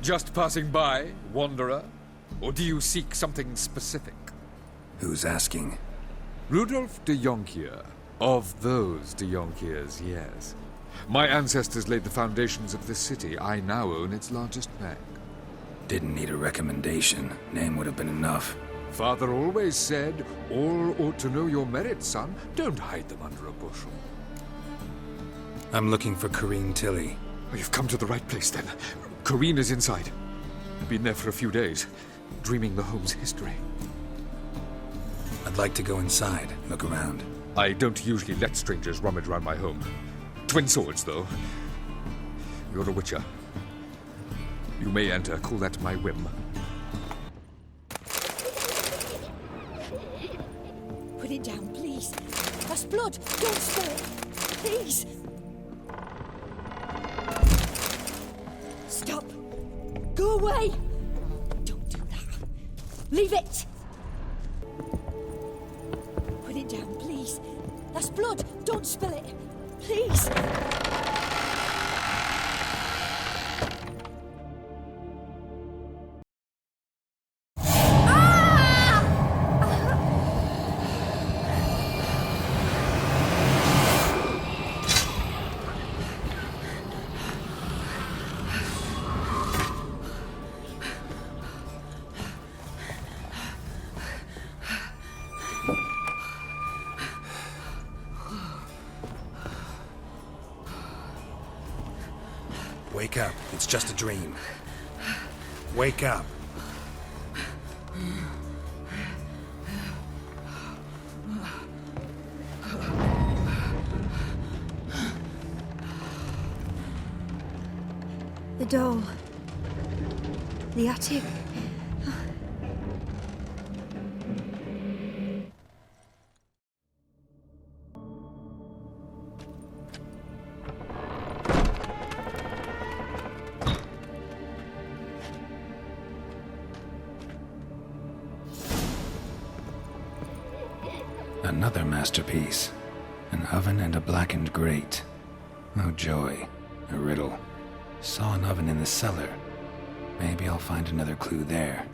Just passing by, wanderer? Or do you seek something specific? Who's asking? Rudolf de Jonkier. Of those de Jonkiers, yes. My ancestors laid the foundations of this city. I now own its largest bank. Didn't need a recommendation. Name would have been enough. Father always said, all ought to know your merits, son. Don't hide them under a bushel. I'm looking for Corrine Tilly. Oh, you've come to the right place, then. Corrine is inside. Been there for a few days, dreaming the home's history. I'd like to go inside, look around. I don't usually let strangers rummage around my home. Twin swords, though. You're a witcher. You may enter. Call that my whim. Put it down, please. That's blood. Don't spill it. Please. Stop. Go away. Don't do that. Leave it. Put it down, please. That's blood. Don't spill it. Please. Wake up. It's just a dream. Wake up. The doll. The attic. Another masterpiece. An oven and a blackened grate. Oh joy. A riddle. Saw an oven in the cellar. Maybe I'll find another clue there.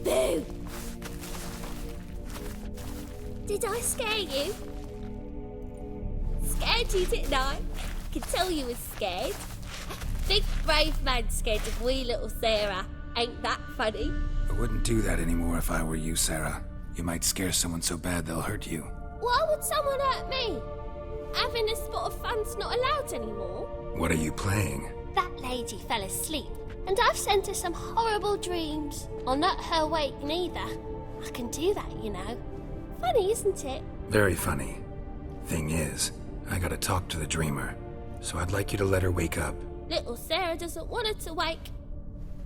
Boo! Did I scare you? Scared you, didn't I? Could tell you was scared. Big brave man scared of wee little Sarah. Ain't that funny? I wouldn't do that anymore if I were you, Sarah. You might scare someone so bad they'll hurt you. Why would someone hurt me? Having a spot of fun's not allowed anymore. What are you playing? That lady fell asleep, and I've sent her some horrible dreams. I'll not her wake neither. I can do that, you know. Funny, isn't it? Very funny. Thing is, I gotta talk to the dreamer, so I'd like you to let her wake up. Little Sarah doesn't want her to wake.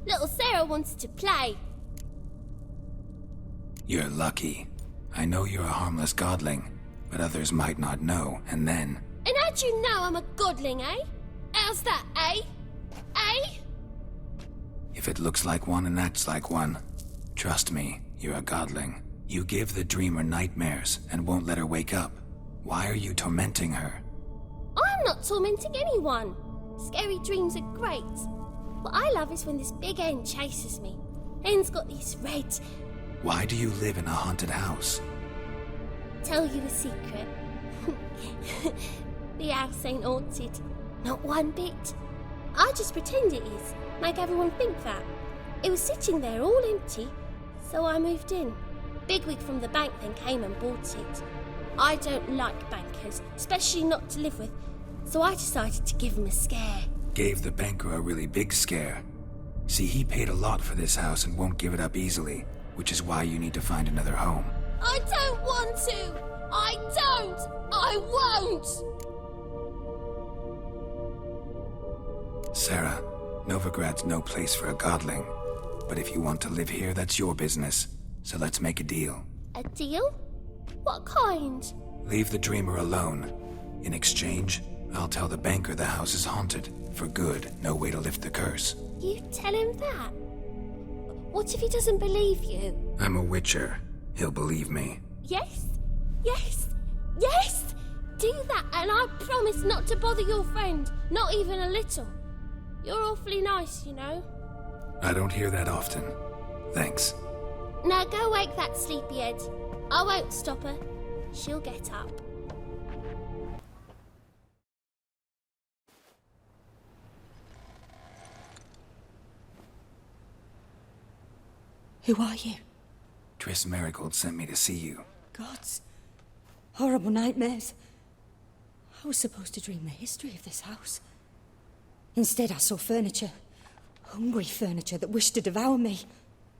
Little Sarah wants to play. You're lucky. I know you're a harmless godling, but others might not know, and then... And how'd you know I'm a godling, eh? How's that, eh? Eh? If it looks like one and acts like one, trust me, you're a godling. You give the dreamer nightmares and won't let her wake up. Why are you tormenting her? I'm not tormenting anyone. Scary dreams are great. What I love is when this big hen chases me. Hen's got these red... Why do you live in a haunted house? Tell you a secret. The house ain't haunted. Not one bit. I just pretend it is. Make everyone think that. It was sitting there all empty, so I moved in. Bigwig from the bank then came and bought it. I don't like bankers, especially not to live with, so I decided to give him a scare. Gave the banker a really big scare. See, he paid a lot for this house and won't give it up easily, which is why you need to find another home. I don't want to! I don't! I won't! Sarah, Novigrad's no place for a godling. But if you want to live here, that's your business. So let's make a deal. A deal? What kind? Leave the dreamer alone. In exchange, I'll tell the banker the house is haunted. For good, no way to lift the curse. You tell him that? What if he doesn't believe you? I'm a witcher. He'll believe me. Yes, yes, yes! Do that, and I promise not to bother your friend, not even a little. You're awfully nice, you know. I don't hear that often. Thanks. Now go wake that sleepyhead. I won't stop her. She'll get up. Who are you? Triss Marigold sent me to see you. Gods. Horrible nightmares. I was supposed to dream the history of this house. Instead, I saw furniture. Hungry furniture that wished to devour me.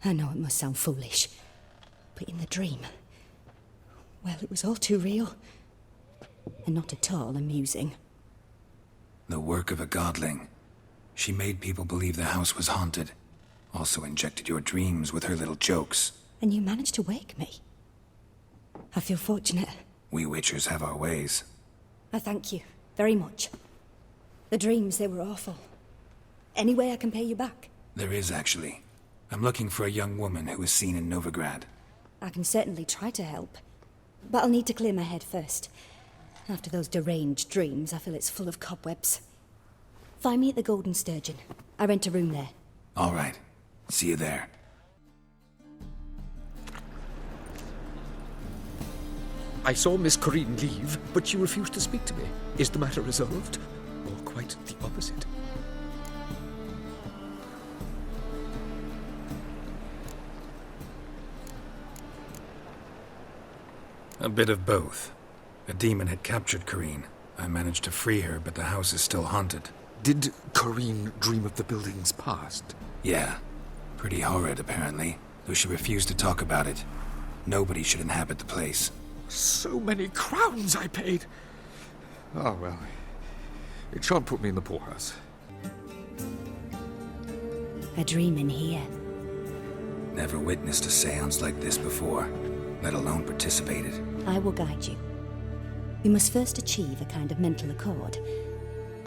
I know it must sound foolish, but in the dream, well, it was all too real. And not at all amusing. The work of a godling. She made people believe the house was haunted. Also injected your dreams with her little jokes. And you managed to wake me. I feel fortunate. We witchers have our ways. I thank you very much. The dreams, they were awful. Any way I can pay you back? There is, actually. I'm looking for a young woman who was seen in Novigrad. I can certainly try to help. But I'll need to clear my head first. After those deranged dreams, I feel it's full of cobwebs. Find me at the Golden Sturgeon. I rent a room there. All right. See you there. I saw Miss Corinne leave, but she refused to speak to me. Is the matter resolved? Or quite the opposite? A bit of both. A demon had captured Corinne. I managed to free her, but the house is still haunted. Did Corinne dream of the building's past? Yeah. Pretty horrid, apparently, though she refused to talk about it. Nobody should inhabit the place. So many crowns I paid! Oh, well. It shan't put me in the poorhouse. A dream in here. Never witnessed a seance like this before, let alone participated. I will guide you. We must first achieve a kind of mental accord.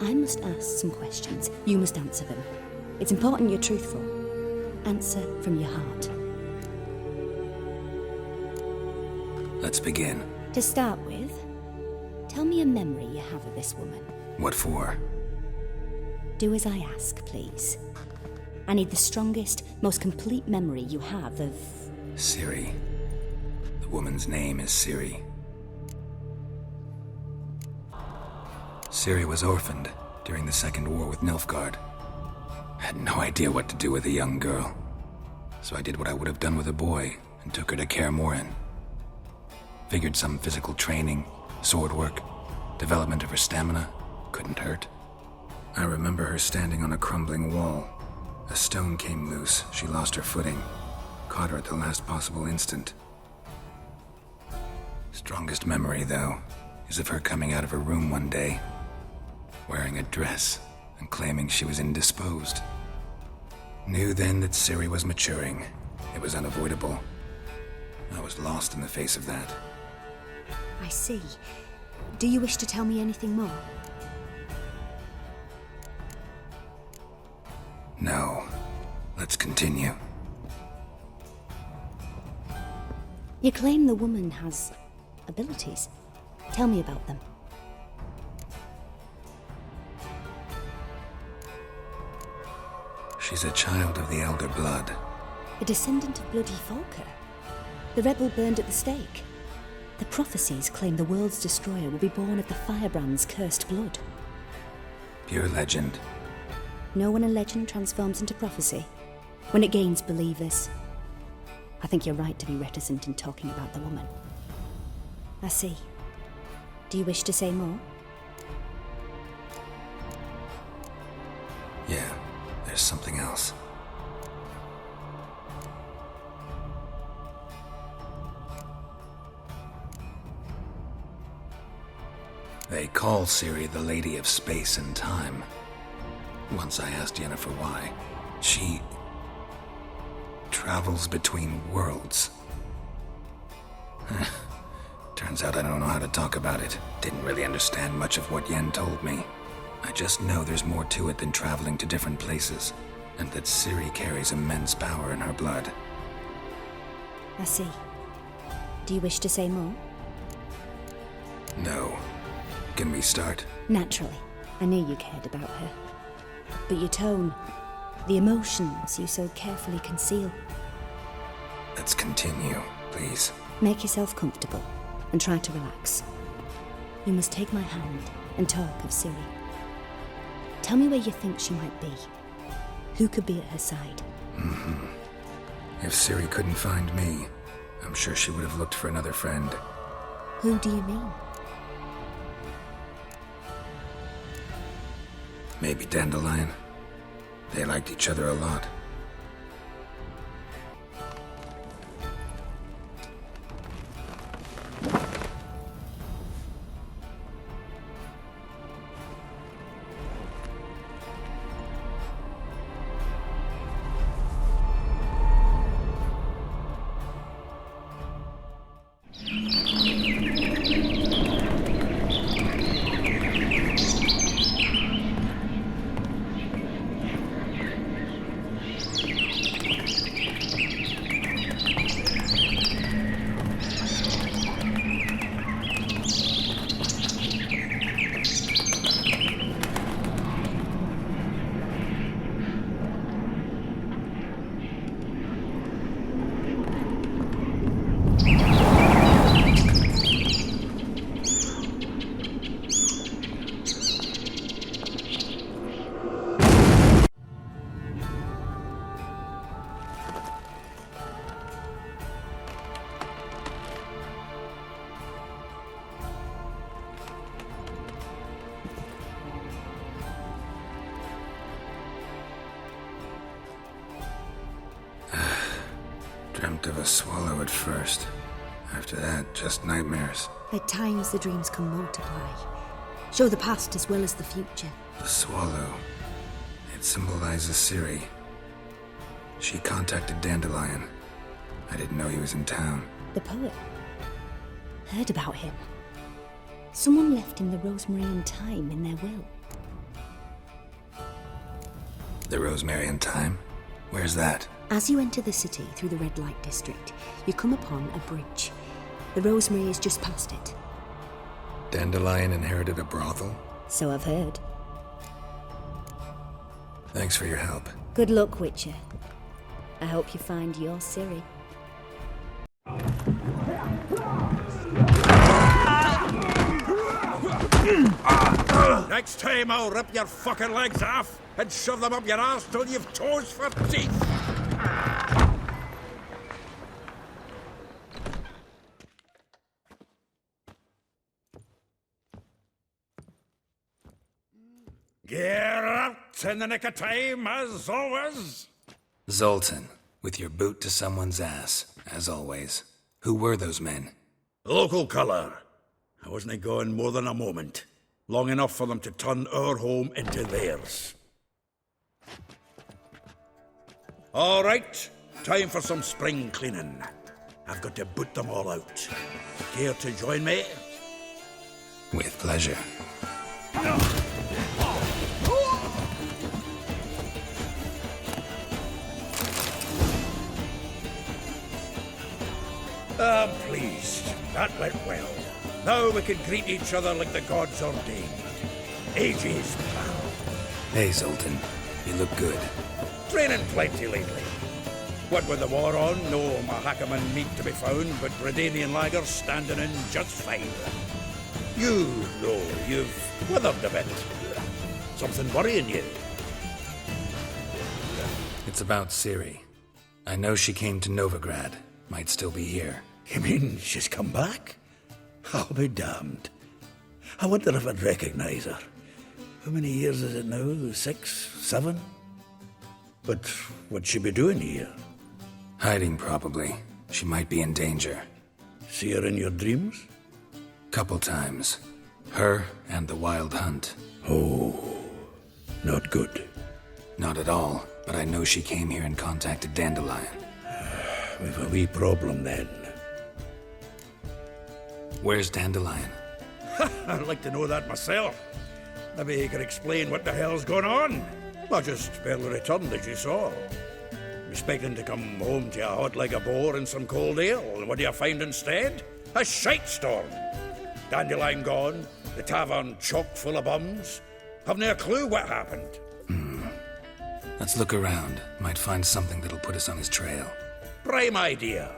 I must ask some questions. You must answer them. It's important you're truthful. Answer from your heart. Let's begin. To start with, tell me a memory you have of this woman. What for? Do as I ask, please. I need the strongest, most complete memory you have of... Ciri. The woman's name is Ciri. Ciri was orphaned during the Second War with Nilfgaard. Had no idea what to do with a young girl. So I did what I would have done with a boy and took her to Kaer Morhen. Figured some physical training, sword work, development of her stamina couldn't hurt. I remember her standing on a crumbling wall. A stone came loose, she lost her footing. Caught her at the last possible instant. Strongest memory, though, is of her coming out of her room one day, wearing a dress and claiming she was indisposed. Knew then that Ciri was maturing. It was unavoidable. I was lost in the face of that. I see. Do you wish to tell me anything more? No. Let's continue. You claim the woman has abilities. Tell me about them. She's a child of the Elder Blood. A descendant of bloody Volker. The rebel burned at the stake. The prophecies claim the world's destroyer will be born of the firebrand's cursed blood. Pure legend. Know when a legend transforms into prophecy? When it gains believers. I think you're right to be reticent in talking about the woman. I see. Do you wish to say more? Yeah, there's something else. They call Ciri the Lady of Space and Time. Once I asked Yennefer why. She travels between worlds. Turns out I don't know how to talk about it. Didn't really understand much of what Yen told me. I just know there's more to it than traveling to different places, and that Ciri carries immense power in her blood. I see. Do you wish to say more? No. Can we start? Naturally. I knew you cared about her. But your tone, the emotions you so carefully conceal. Let's continue, please. Make yourself comfortable and try to relax. You must take my hand and talk of Ciri. Tell me where you think she might be. Who could be at her side? If Ciri couldn't find me, I'm sure she would have looked for another friend. Who do you mean? Maybe Dandelion. They liked each other a lot. Dreamt of a swallow at first. After that, just nightmares. At times the dreams can multiply. Show the past as well as the future. The swallow. It symbolizes Ciri. She contacted Dandelion. I didn't know he was in town. The poet. Heard about him. Someone left him the rosemary and thyme in their will. The Rosemary and Thyme? Where's that? As you enter the city through the red light district, you come upon a bridge. The rosemary is just past it. Dandelion inherited a brothel? So I've heard. Thanks for your help. Good luck, Witcher. I hope you find your Ciri. Next time I'll rip your fucking legs off and shove them up your ass till you've toes for teeth. Geralt, in the nick of time, as always. Zoltan, with your boot to someone's ass, as always. Who were those men? Local colour. I wasn't gone more than a moment. Long enough for them to turn our home into theirs. All right, time for some spring cleaning. I've got to boot them all out. Care to join me? With pleasure. I'm pleased. That went well. Now we can greet each other like the gods ordained. Ages, pal. Hey, Zoltan. You look good. Training plenty lately. What with the war on, no Mahakaman meat to be found, but Redanian lagers standing in just fine. You, though, you've withered a bit. Something worrying you? It's about Ciri. I know she came to Novigrad. Might still be here. You mean she's come back? I'll be damned. I wonder if I'd recognize her. How many years is it now? 6, 7? But what'd she be doing here? Hiding, probably. She might be in danger. See her in your dreams? Couple times. Her and the Wild Hunt. Oh, not good. Not at all, but I know she came here and contacted Dandelion. We've a wee problem then. Where's Dandelion? I'd like to know that myself. Maybe he could explain what the hell's going on. I just barely returned, as you saw. Expecting to come home to a hot like a boar and some cold ale. What do you find instead? A shitestorm. Dandelion gone, the tavern chock full of bums. Haven't a clue what happened. Let's look around. Might find something that'll put us on his trail. Prime idea.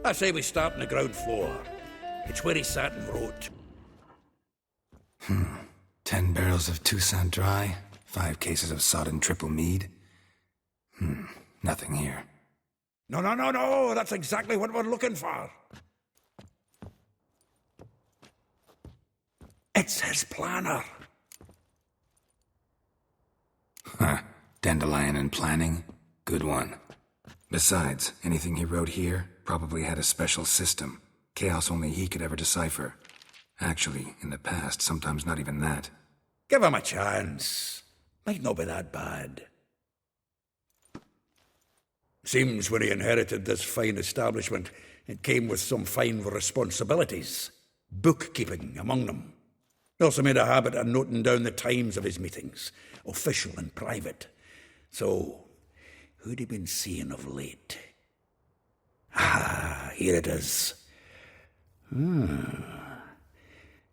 I say we start on the ground floor. It's where he sat and wrote. 10 barrels of Toussaint Dry, 5 cases of sodden triple mead. Nothing here. No. That's exactly what we're looking for. It's his planner. Dandelion and planning? Good one. Besides, anything he wrote here probably had a special system. Chaos only he could ever decipher. Actually, in the past, sometimes not even that. Give him a chance. Might not be that bad. Seems when he inherited this fine establishment, it came with some fine responsibilities. Bookkeeping among them. He also made a habit of noting down the times of his meetings, official and private. So, who'd he been seeing of late? Here it is.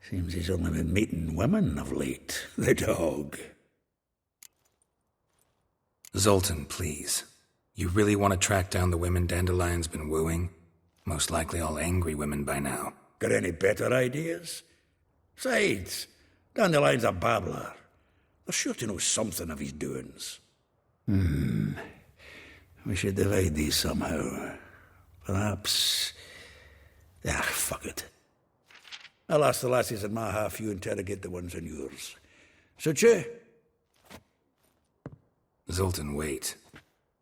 Seems he's only been meeting women of late, the dog. Zoltan, please. You really want to track down the women Dandelion's been wooing? Most likely all angry women by now. Got any better ideas? Besides, Dandelion's a babbler. They're sure to know something of his doings. We should divide these somehow. Perhaps... fuck it. I'll ask the lassies in my half, you interrogate the ones in yours. Suit you? Zoltan, wait.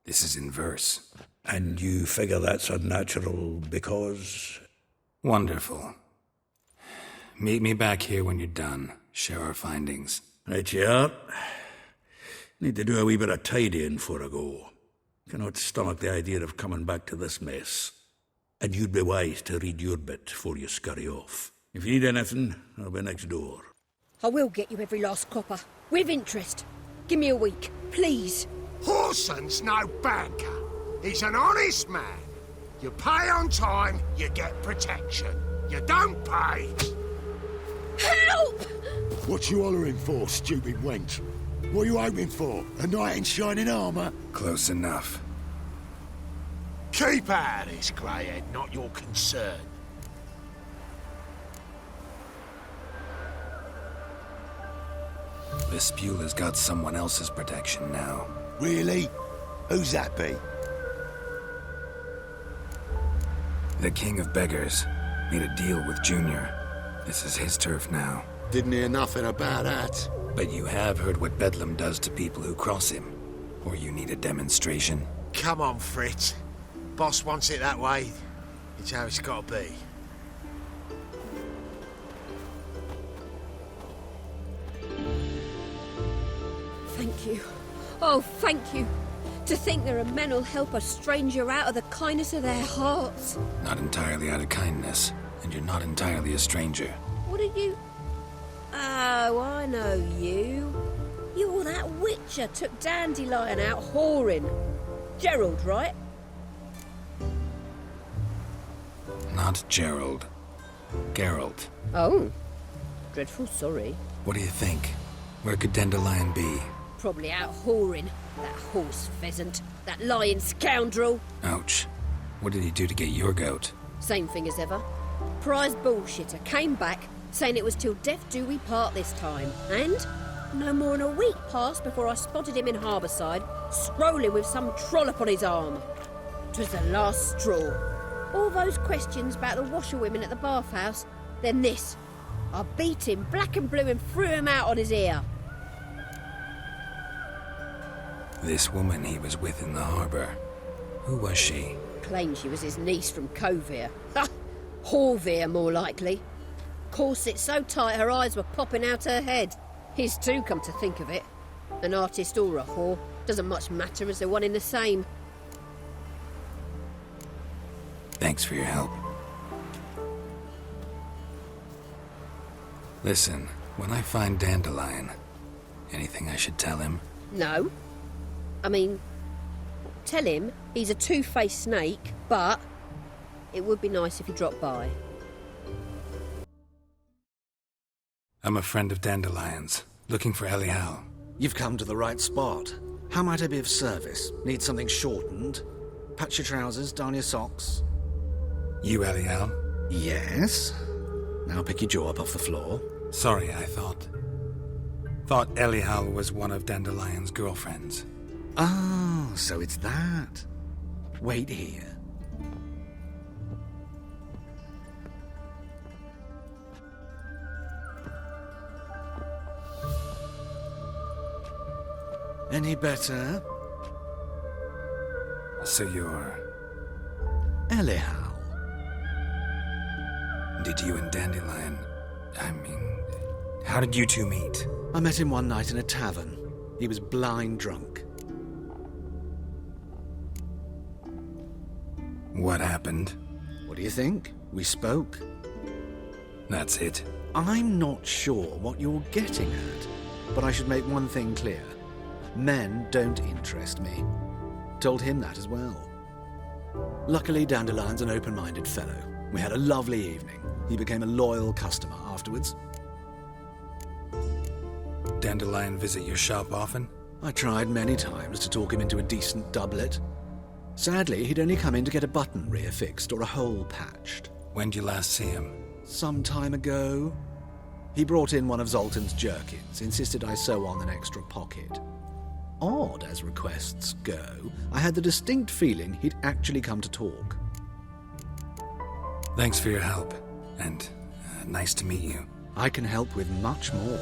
This is in verse. And you figure that's unnatural because... Wonderful. Meet me back here when you're done. Share our findings. Right you are. Need to do a wee bit of tidying before I go. Cannot stomach the idea of coming back to this mess. And you'd be wise to read your bit before you scurry off. If you need anything, I'll be next door. I will get you every last copper. With interest. Give me a week, please. Whoreson's no banker. He's an honest man. You pay on time, you get protection. You don't pay... Help! What you hollering for, stupid wench? What you hoping for? A knight in shining armour? Close enough. Keep out of this, greyhead, not your concern. This Bueller's got someone else's protection now. Really? Who's that be? The King of Beggars made a deal with Junior. This is his turf now. Didn't hear nothing about that. But you have heard what Bedlam does to people who cross him. Or you need a demonstration? Come on, Fritz. Boss wants it that way. It's how it's got to be. Thank you. Oh, thank you. To think there are men who'll help a stranger out of the kindness of their hearts. Not entirely out of kindness. And you're not entirely a stranger. What are you... Oh, I know you. You're that witcher took Dandelion out whoring. Gerald, right? Not Gerald. Geralt. Oh. Dreadful sorry. What do you think? Where could Dandelion be? Probably out whoring. That horse pheasant. That lying scoundrel. Ouch. What did he do to get your goat? Same thing as ever. Prize bullshitter came back, saying it was till death do we part this time. And no more than a week passed before I spotted him in Harbourside, strolling with some trollop on his arm. 'Twas the last straw. All those questions about the washerwomen at the bathhouse, then this. I beat him black and blue and threw him out on his ear. This woman he was with in the harbour. Who was she? Claimed she was his niece from Covere. Ha! Horvere, more likely. Corset so tight her eyes were popping out her head. His too, come to think of it. An artist or a whore. Doesn't much matter as they're one in the same. Thanks for your help. Listen, when I find Dandelion, anything I should tell him? No. I mean, tell him he's a two-faced snake, but it would be nice if he dropped by. I'm a friend of Dandelion's, looking for Elial. You've come to the right spot. How might I be of service? Need something shortened? Patch your trousers, darn your socks. You Elial? Yes. Now pick your jaw up off the floor. Sorry, I thought Elial was one of Dandelion's girlfriends. Oh, so it's that. Wait here. Any better? So you're... Elial. Did you and Dandelion... how did you two meet? I met him one night in a tavern. He was blind drunk. What happened? What do you think? We spoke. That's it. I'm not sure what you're getting at, but I should make one thing clear. Men don't interest me. Told him that as well. Luckily, Dandelion's an open-minded fellow. We had a lovely evening. He became a loyal customer afterwards. Dandelion visit your shop often? I tried many times to talk him into a decent doublet. Sadly, he'd only come in to get a button reaffixed or a hole patched. When'd you last see him? Some time ago. He brought in one of Zoltan's jerkins, insisted I sew on an extra pocket. Odd as requests go, I had the distinct feeling he'd actually come to talk. Thanks for your help, and nice to meet you. I can help with much more.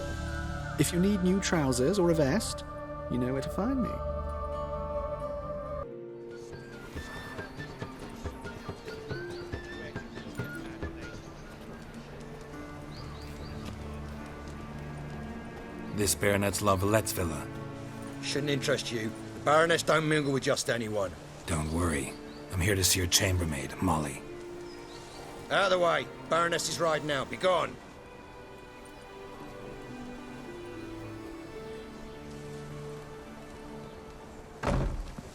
If you need new trousers or a vest, you know where to find me. This Baronet's Lavallette's villa. Shouldn't interest you. The Baroness don't mingle with just anyone. Don't worry. I'm here to see your chambermaid, Molly. Out of the way. Baroness is riding out. Be gone.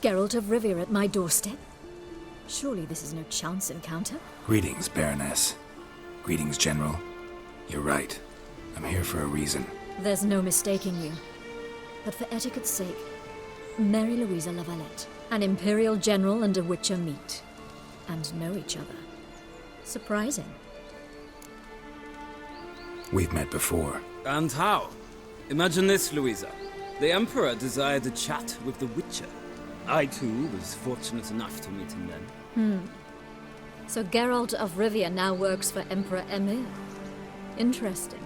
Geralt of Rivia at my doorstep? Surely this is no chance encounter? Greetings, Baroness. Greetings, General. You're right. I'm here for a reason. There's no mistaking you. But for etiquette's sake, Mary Louisa Lavalette, an Imperial General and a Witcher meet. And know each other. Surprising. We've met before. And how? Imagine this, Louisa. The Emperor desired a chat with the Witcher. I, too, was fortunate enough to meet him then. So Geralt of Rivia now works for Emperor Emir. Interesting.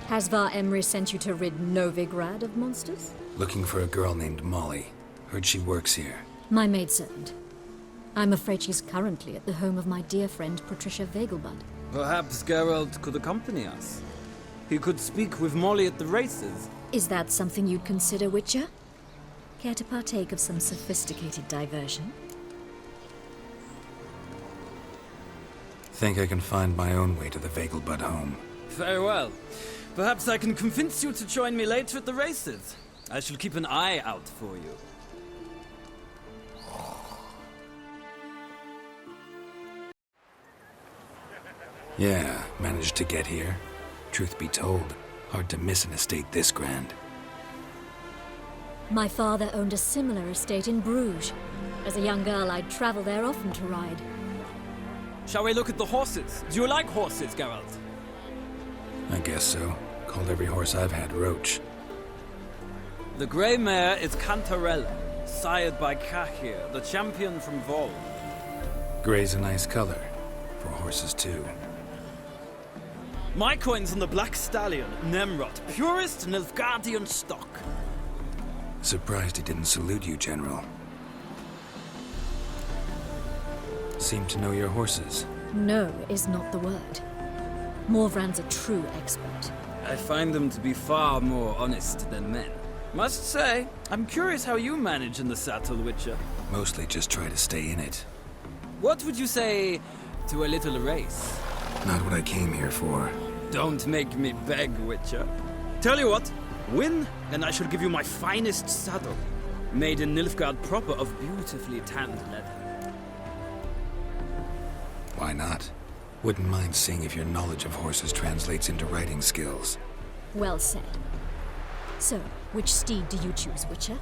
Has Var Emry sent you to rid Novigrad of monsters? Looking for a girl named Molly. Heard she works here. My maidservant. I'm afraid she's currently at the home of my dear friend Patricia Vegelbud. Perhaps Geralt could accompany us. He could speak with Molly at the races. Is that something you'd consider, Witcher? Care to partake of some sophisticated diversion? Think I can find my own way to the Vegelbud home. Very well. Perhaps I can convince you to join me later at the races. I shall keep an eye out for you. Yeah, managed to get here. Truth be told, hard to miss an estate this grand. My father owned a similar estate in Bruges. As a young girl, I'd travel there often to ride. Shall we look at the horses? Do you like horses, Geralt? I guess so. Called every horse I've had Roach. The grey mare is Cantarella, sired by Cahir, the champion from Vol. Grey's a nice color. For horses, too. My coin's on the black stallion, Nemrod, purest Nilfgaardian stock. Surprised he didn't salute you, General. Seem to know your horses. No is not the word. Morvran's a true expert. I find them to be far more honest than men. Must say, I'm curious how you manage in the saddle, Witcher. Mostly just try to stay in it. What would you say to a little race? Not what I came here for. Don't make me beg, Witcher. Tell you what, win, and I shall give you my finest saddle, made in Nilfgaard proper of beautifully tanned leather. Why not? Wouldn't mind seeing if your knowledge of horses translates into riding skills. Well said. So, which steed do you choose, Witcher?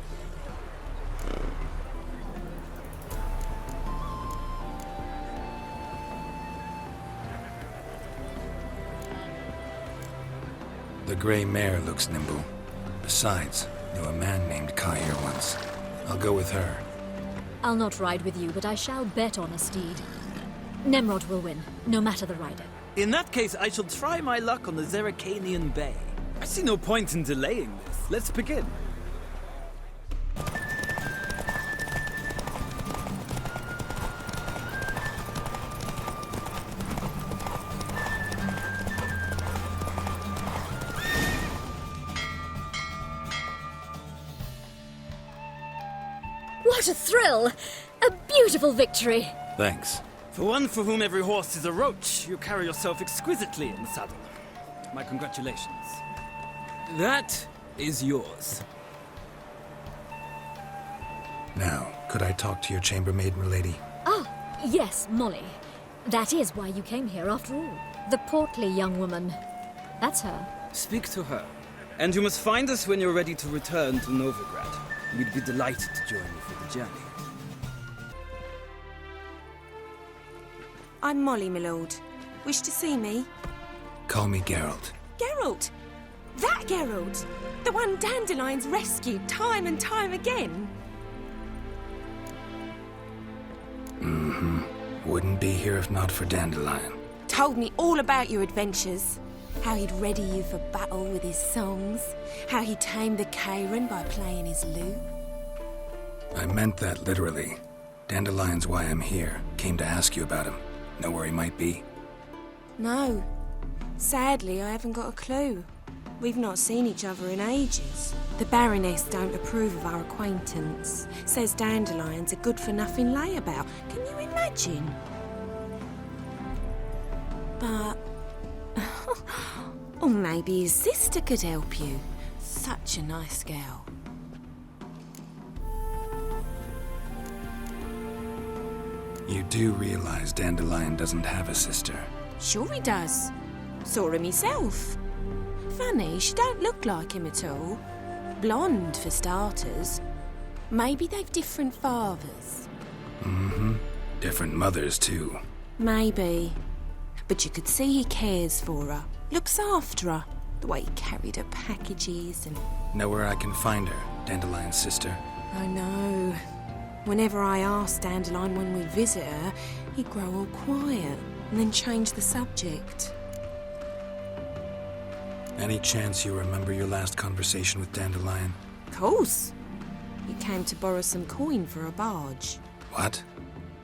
The gray mare looks nimble. Besides, knew a man named Kai here once. I'll go with her. I'll not ride with you, but I shall bet on a steed. Nemrod will win, no matter the rider. In that case, I shall try my luck on the Zeracanian Bay. I see no point in delaying this. Let's begin. What a thrill! A beautiful victory! Thanks. For one for whom every horse is a roach, you carry yourself exquisitely in the saddle. My congratulations. That is yours. Now, could I talk to your chambermaid, milady? Ah, yes, Molly. That is why you came here after all. The portly young woman. That's her. Speak to her. And you must find us when you're ready to return to Novigrad. We'd be delighted to join you for the journey. I'm Molly, my lord. Wish to see me? Call me Geralt. Geralt! That Geralt! The one Dandelion's rescued time and time again! Mm-hmm. Wouldn't be here if not for Dandelion. Told me all about your adventures. How he'd ready you for battle with his songs. How he tamed the Kairan by playing his lute. I meant that literally. Dandelion's why I'm here. Came to ask you about him. Know where he might be? No. Sadly, I haven't got a clue. We've not seen each other in ages. The Baroness don't approve of our acquaintance. Says Dandelion's a good-for-nothing layabout. Can you imagine? But... or maybe his sister could help you. Such a nice girl. You do realize Dandelion doesn't have a sister? Sure he does. Saw him himself. Funny, she don't look like him at all. Blonde, for starters. Maybe they've different fathers. Mm-hmm. Different mothers, too. Maybe. But you could see he cares for her. Looks after her. The way he carried her packages and... Know where I can find her, Dandelion's sister? I know. Whenever I asked Dandelion when we'd visit her, he'd grow all quiet and then change the subject. Any chance you remember your last conversation with Dandelion? Of course. He came to borrow some coin for a barge. What?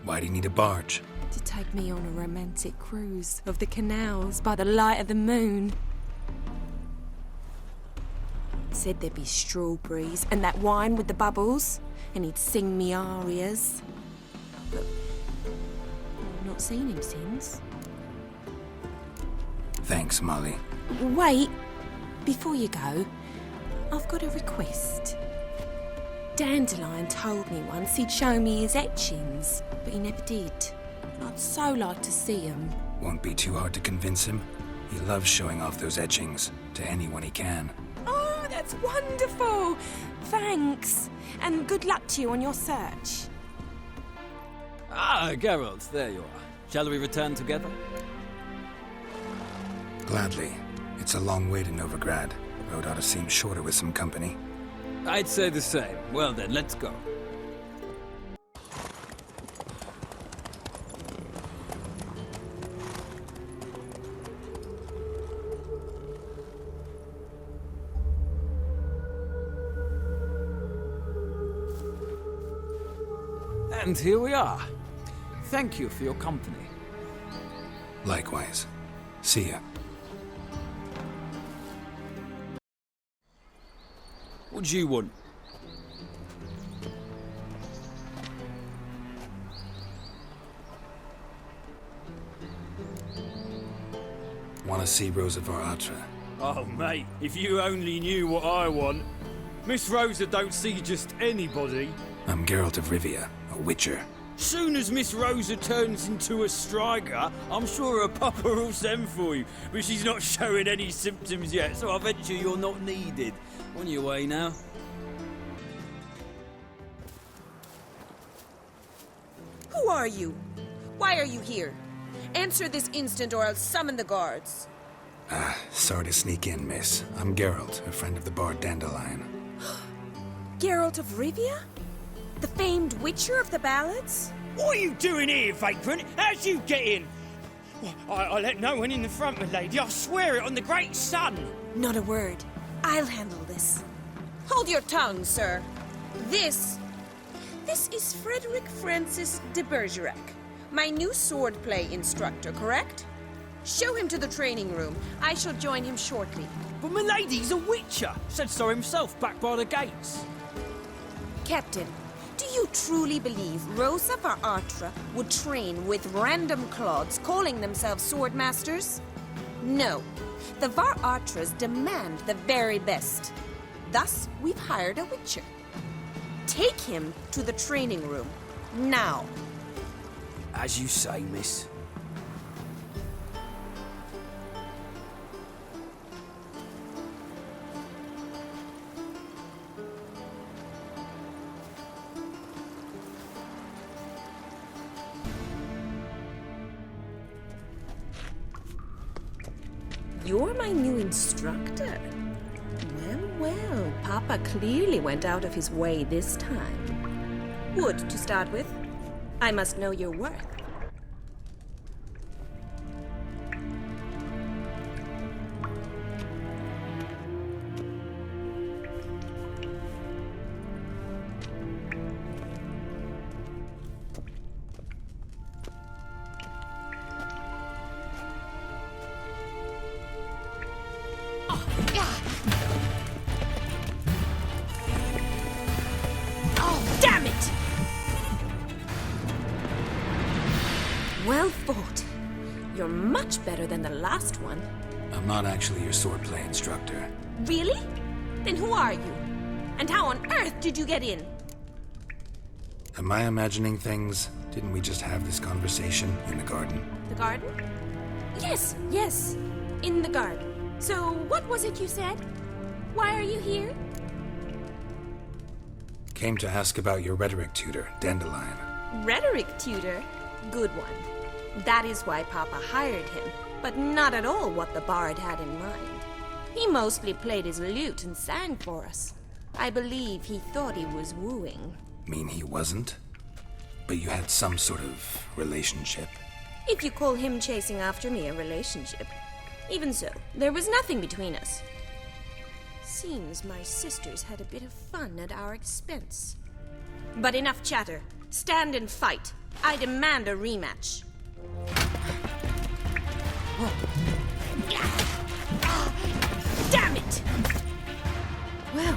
Why do you need a barge? To take me on a romantic cruise of the canals by the light of the moon. Said there'd be strawberries and that wine with the bubbles, and he'd sing me arias. But I've not seen him since. Thanks, Molly. Wait, before you go, I've got a request. Dandelion told me once he'd show me his etchings, but he never did. And I'd so like to see them. Won't be too hard to convince him. He loves showing off those etchings to anyone he can. Oh, that's wonderful! Thanks, and good luck to you on your search. Ah, Geralt, there you are. Shall we return together? Gladly. It's a long way to Novigrad. Road ought to seem shorter with some company. I'd say the same. Well then, let's go. And here we are. Thank you for your company. Likewise. See ya. What do you want? Want to see Rosa Varatra? Oh, mate, if you only knew what I want. Miss Rosa don't see just anybody. I'm Geralt of Rivia, a witcher. Soon as Miss Rosa turns into a striker, I'm sure her papa will send for you. But she's not showing any symptoms yet, so I venture you're not needed. On your way now. Who are you? Why are you here? Answer this instant or I'll summon the guards. Sorry to sneak in, miss. I'm Geralt, a friend of the bard Dandelion. Geralt of Rivia? The famed witcher of the ballads? What are you doing here, vagrant? How'd you get in? Well, I let no one in the front, my lady. I swear it on the great sun. Not a word. I'll handle this. Hold your tongue, sir. This is Frederick Francis de Bergerac, my new swordplay instructor, correct? Show him to the training room. I shall join him shortly. But my lady's a witcher. Said so himself back by the gates. Captain, do you truly believe Rosa Varatra would train with random clods calling themselves swordmasters? No. The Varatras demand the very best. Thus, we've hired a witcher. Take him to the training room. Now. As you say, miss. You're my new instructor. Well, Papa clearly went out of his way this time. Wood, to start with. I must know your worth. Well fought. You're much better than the last one. I'm not actually your swordplay instructor. Really? Then who are you? And how on earth did you get in? Am I imagining things? Didn't we just have this conversation in the garden? The garden? Yes, in the garden. So, what was it you said? Why are you here? Came to ask about your rhetoric tutor, Dandelion. Rhetoric tutor? Good one. That is why Papa hired him, but not at all what the bard had in mind. He mostly played his lute and sang for us. I believe he thought he was wooing. Mean he wasn't? But you had some sort of relationship? If you call him chasing after me a relationship. Even so, there was nothing between us. Seems my sisters had a bit of fun at our expense. But enough chatter. Stand and fight. I demand a rematch. Damn it! Well,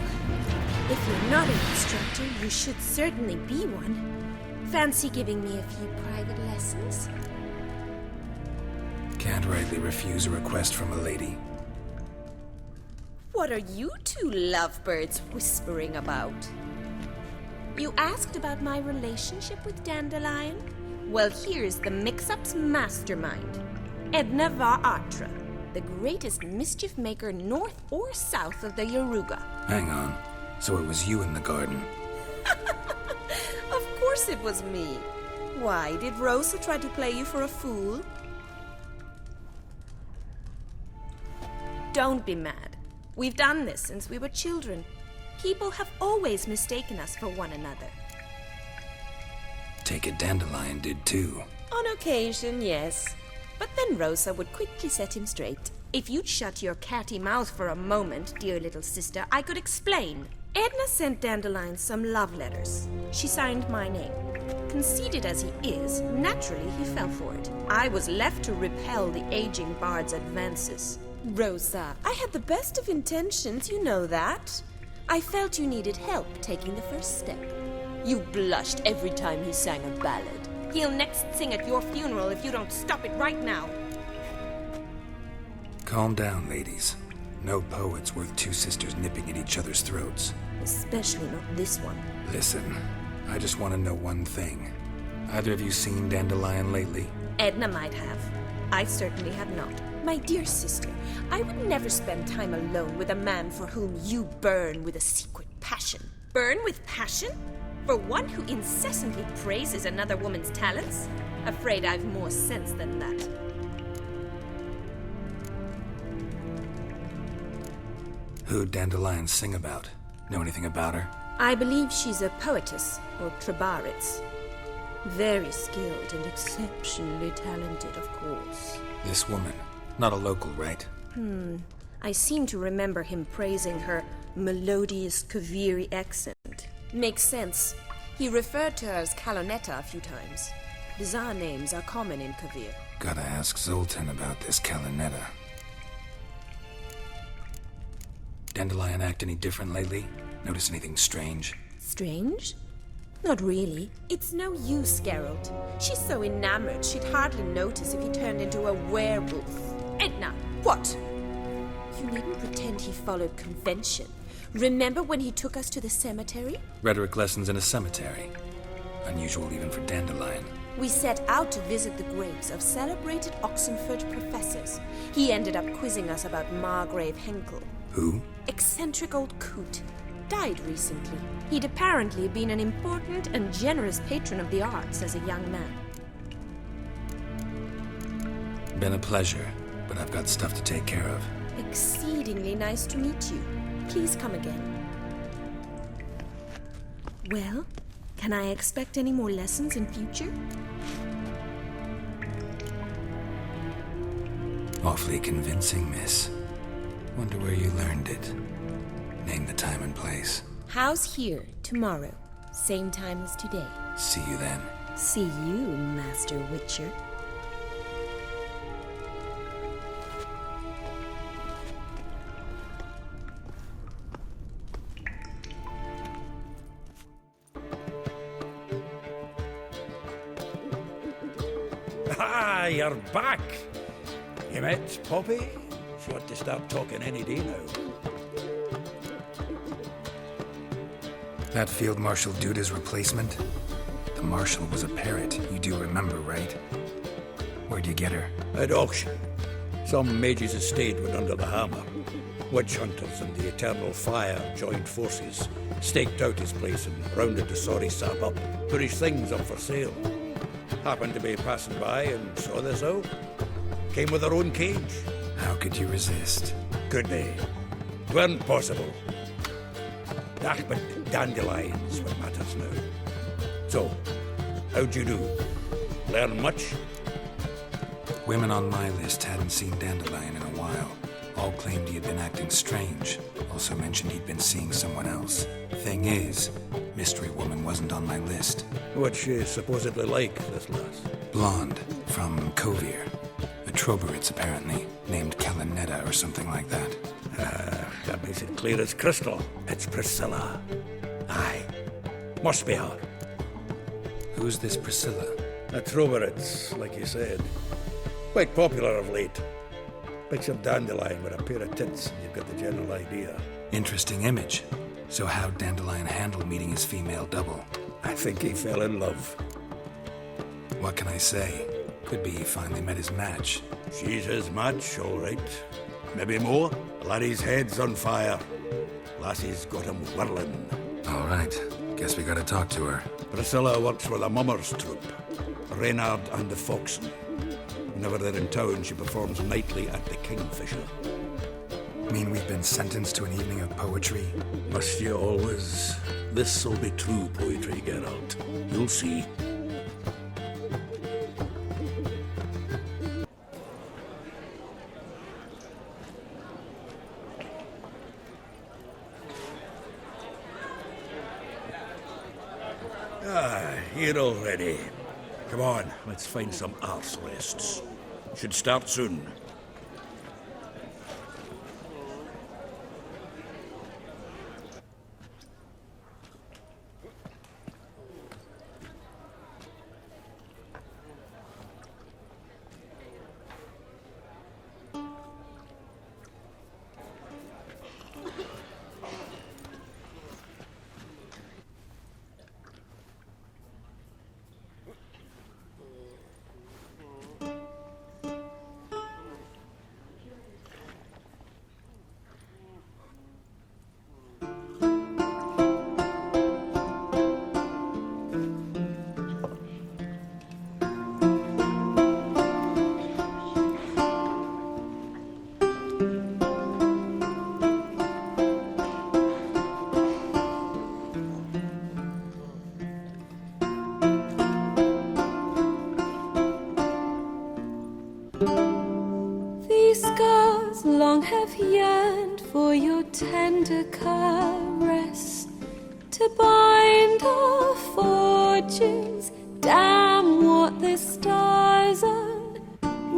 if you're not an instructor, you should certainly be one. Fancy giving me a few private lessons? Can't rightly refuse a request from a lady. What are you two lovebirds whispering about? You asked about my relationship with Dandelion? Well, here's the mix-up's mastermind. Edna Varatra, the greatest mischief maker north or south of the Yaruga. Hang on. So it was you in the garden? Of course it was me. Why, did Rosa try to play you for a fool? Don't be mad. We've done this since we were children. People have always mistaken us for one another. Take it Dandelion did too. On occasion, yes. But then Rosa would quickly set him straight. If you'd shut your catty mouth for a moment, dear little sister, I could explain. Edna sent Dandelion some love letters. She signed my name. Conceited as he is, naturally he fell for it. I was left to repel the aging bard's advances. Rosa, I had the best of intentions, you know that. I felt you needed help taking the first step. You blushed every time he sang a ballad. He'll next sing at your funeral if you don't stop it right now. Calm down, ladies. No poet's worth two sisters nipping at each other's throats. Especially not this one. Listen, I just want to know one thing. Either of you seen Dandelion lately? Edna might have. I certainly have not. My dear sister, I would never spend time alone with a man for whom you burn with a secret passion. Burn with passion? For one who incessantly praises another woman's talents? Afraid I've more sense than that. Who'd Dandelion sing about? Know anything about her? I believe she's a poetess, or trabaritz. Very skilled and exceptionally talented, of course. This woman. Not a local, right? I seem to remember him praising her melodious Kaviri accent. Makes sense. He referred to her as Kalonetta a few times. Bizarre names are common in Kavir. Gotta ask Zoltan about this Kalonetta. Dandelion act any different lately? Notice anything strange? Strange? Not really. It's no use, Geralt. She's so enamored she'd hardly notice if he turned into a werewolf. Edna, what? You needn't pretend he followed convention. Remember when he took us to the cemetery? Rhetoric lessons in a cemetery. Unusual even for Dandelion. We set out to visit the graves of celebrated Oxenford professors. He ended up quizzing us about Margrave Henkel. Who? Eccentric old coot. Died recently. He'd apparently been an important and generous patron of the arts as a young man. Been a pleasure, but I've got stuff to take care of. Exceedingly nice to meet you. Please come again. Well, can I expect any more lessons in future? Awfully convincing, miss. Wonder where you learned it. Name the time and place. House here, tomorrow. Same time as today. See you then. See you, Master Witcher. Ah, you're back. You met Poppy? She ought to start talking any day now. That Field Marshal Duda's replacement? The Marshal was a parrot, you do remember, right? Where'd you get her? At auction. Some mage's estate went under the hammer. Witch hunters and the Eternal Fire joined forces, staked out his place and rounded the sorry sap up, put his things up for sale. Happened to be passing by and saw this out. Came with her own cage. How could you resist? Could they? Weren't possible. Ah, but Dandelion's what matters now. So, how'd you do? Learn much? Women on my list hadn't seen Dandelion in a while. All claimed he had been acting strange. Also mentioned he'd been seeing someone else. Thing is, Mystery Woman wasn't on my list. What's she supposedly like, this lass? Blonde, from Kovir. A Trobaritz, apparently, named Kalonetta or something like that. That makes it clear as crystal. It's Priscilla. Aye. Must be her. Who's this Priscilla? A Trobaritz, like you said. Quite popular of late. Picture Dandelion with a pair of tits and you've got the general idea. Interesting image. So how'd Dandelion handle meeting his female double? I think he fell in love. What can I say? Could be he finally met his match. She's his match, all right. Maybe more. Laddie's head's on fire. Lassie's got him whirling. All right. Guess we gotta talk to her. Priscilla works for the Mummers troupe. Reynard and the Foxen. Whenever they're in town, she performs nightly at the Kingfisher. Mean we've been sentenced to an evening of poetry? Must you always? This'll be true poetry, Geralt. You'll see. Here already. Come on, let's find some arse rests. Should start soon. arms long have yearned for your tender caress, to bind our fortunes. Damn what the stars own.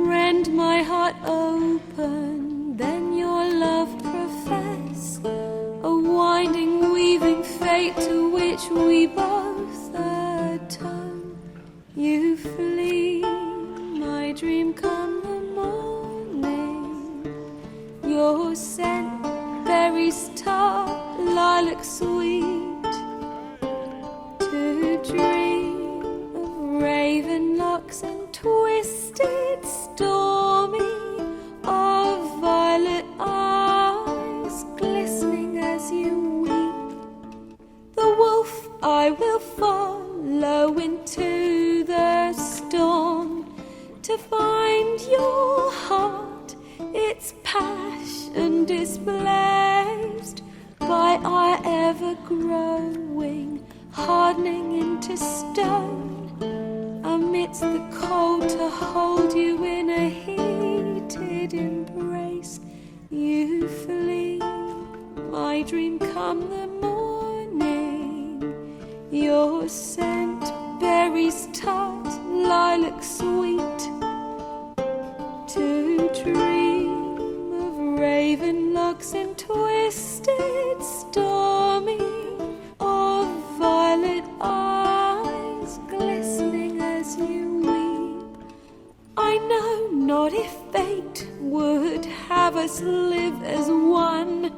Rend my heart open, then your love profess, a winding, weaving fate to which we both atone. You flee, my dream come the morning. Your scent, berries tart, lilac sweet, to dream of raven locks and twisted, stormy, of violet eyes glistening as you weep. The wolf I will follow into the storm, to find your heart, its passion displaced by our ever-growing, hardening into stone. Amidst the cold, to hold you in a heated embrace. You flee, my dream come the morning. Your scent, berries tart, lilac sweet, to dream of raven locks and twisted, stormy, of violet eyes glistening as you weep. I know not if fate would have us live as one,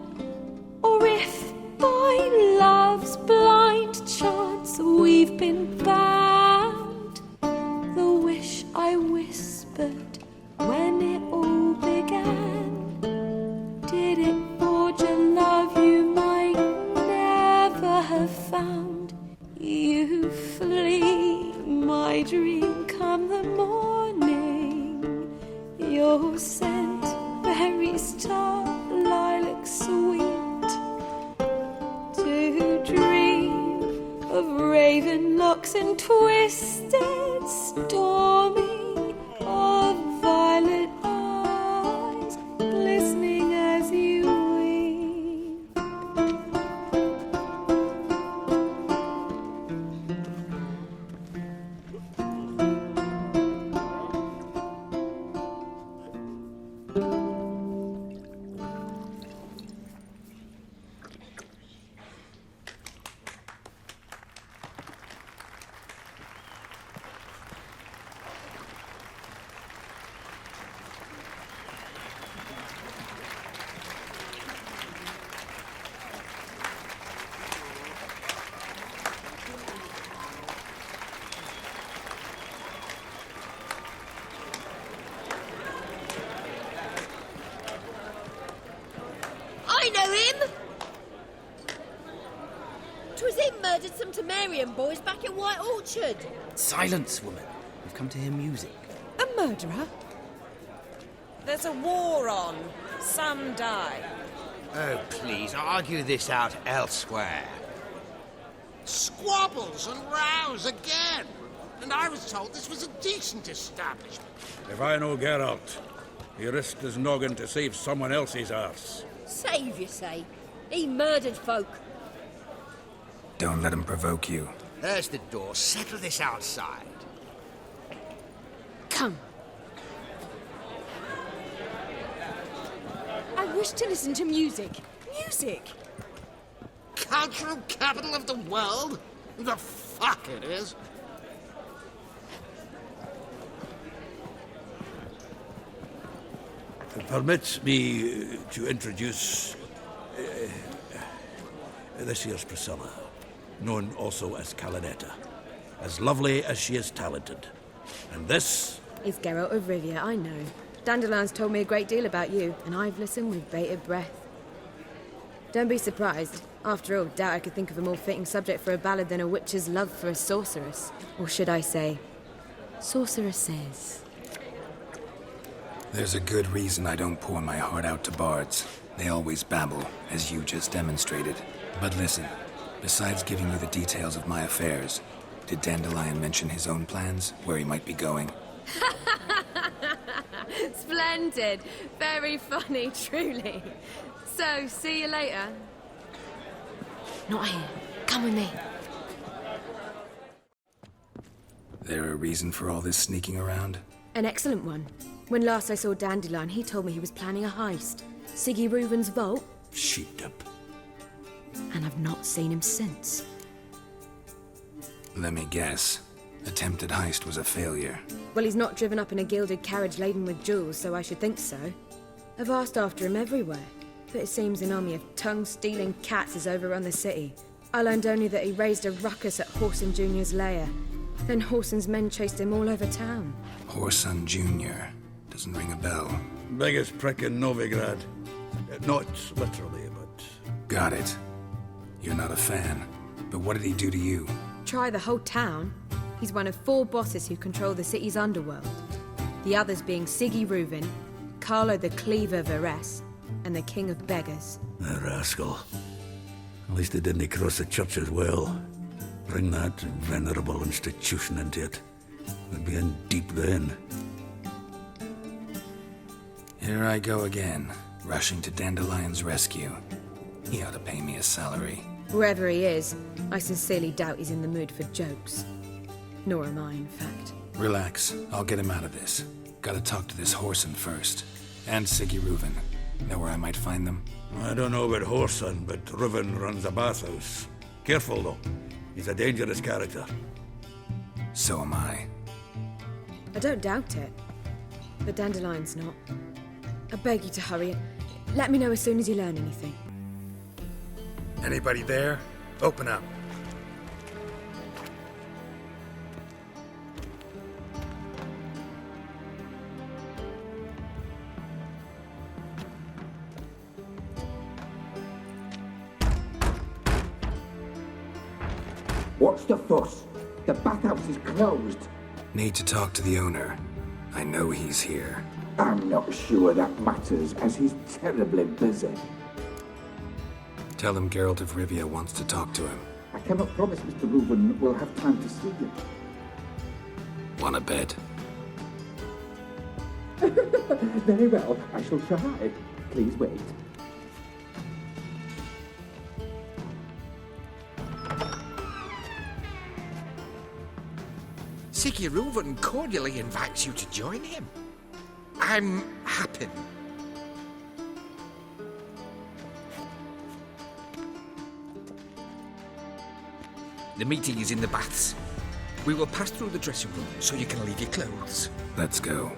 or if by love's blind chance we've been bound. The wish I whispered when it all began, did it forge a love you might never have found? You flee, my dream come the morning. Your scent, berries tart, lilac sweet, to dream of raven locks and twisted, stormy, of violet eyes glistening as you weep. I know him! 'Twas him murdered some Temerian boys back in White Orchard. Silence, woman. We've come to hear music. A murderer? There's a war on. Some die. Oh, please, argue this out elsewhere. Squabbles and rows again. And I was told this was a decent establishment. If I know Geralt, he risked his noggin to save someone else's arse. Save, you say? He murdered folk. Don't let him provoke you. There's the door. Settle this outside. Come. I wish to listen to music. Music! Cultural capital of the world? The fuck it is. Permit me to introduce this here's Priscilla, known also as Calinetta, as lovely as she is talented. And this is Geralt of Rivia, I know. Dandelion's told me a great deal about you, and I've listened with bated breath. Don't be surprised. After all, doubt I could think of a more fitting subject for a ballad than a witch's love for a sorceress. Or should I say, sorceresses. There's a good reason I don't pour my heart out to bards. They always babble, as you just demonstrated. But listen, besides giving you the details of my affairs, did Dandelion mention his own plans, where he might be going? Splendid. Very funny, truly. So, see you later. Not here. Come with me. There a reason for all this sneaking around? An excellent one. When last I saw Dandelion, he told me he was planning a heist. Siggy Reuven's vault. Sheeped up. And I've not seen him since. Let me guess. Attempted heist was a failure. Well, he's not driven up in a gilded carriage laden with jewels, so I should think so. I've asked after him everywhere, but it seems an army of tongue-stealing cats has overrun the city. I learned only that he raised a ruckus at Whoreson Jr.'s lair. Then Whoreson's men chased him all over town. Whoreson Jr. Doesn't ring a bell. Biggest prick in Novigrad. Not literally, but... Got it. You're not a fan. But what did he do to you? Try the whole town. He's one of 4 bosses who control the city's underworld. The others being Siggy Reuven, Carlo the Cleaver Varese, and the King of Beggars. A rascal. At least he didn't cross the church as well. Bring that venerable institution into it. We'd be in deep then. Here I go again, rushing to Dandelion's rescue. He ought to pay me a salary. Wherever he is, I sincerely doubt he's in the mood for jokes. Nor am I, in fact. Relax, I'll get him out of this. Gotta talk to this Whoreson first. And Siggy Reuven. Know where I might find them? I don't know about Whoreson, but Reuven runs a bathhouse. Careful, though. He's a dangerous character. So am I. I don't doubt it. But Dandelion's not. I beg you to hurry. Let me know as soon as you learn anything. Anybody there? Open up. What's the fuss? The bathhouse is closed. Need to talk to the owner. I know he's here. I'm not sure that matters, as he's terribly busy. Tell him Geralt of Rivia wants to talk to him. I cannot promise Mr. Reuven will have time to see you. Wanna bet? Very well, I shall try. Please wait. Siggy Reuven cordially invites you to join him. I'm happy. The meeting is in the baths. We will pass through the dressing room so you can leave your clothes. Let's go.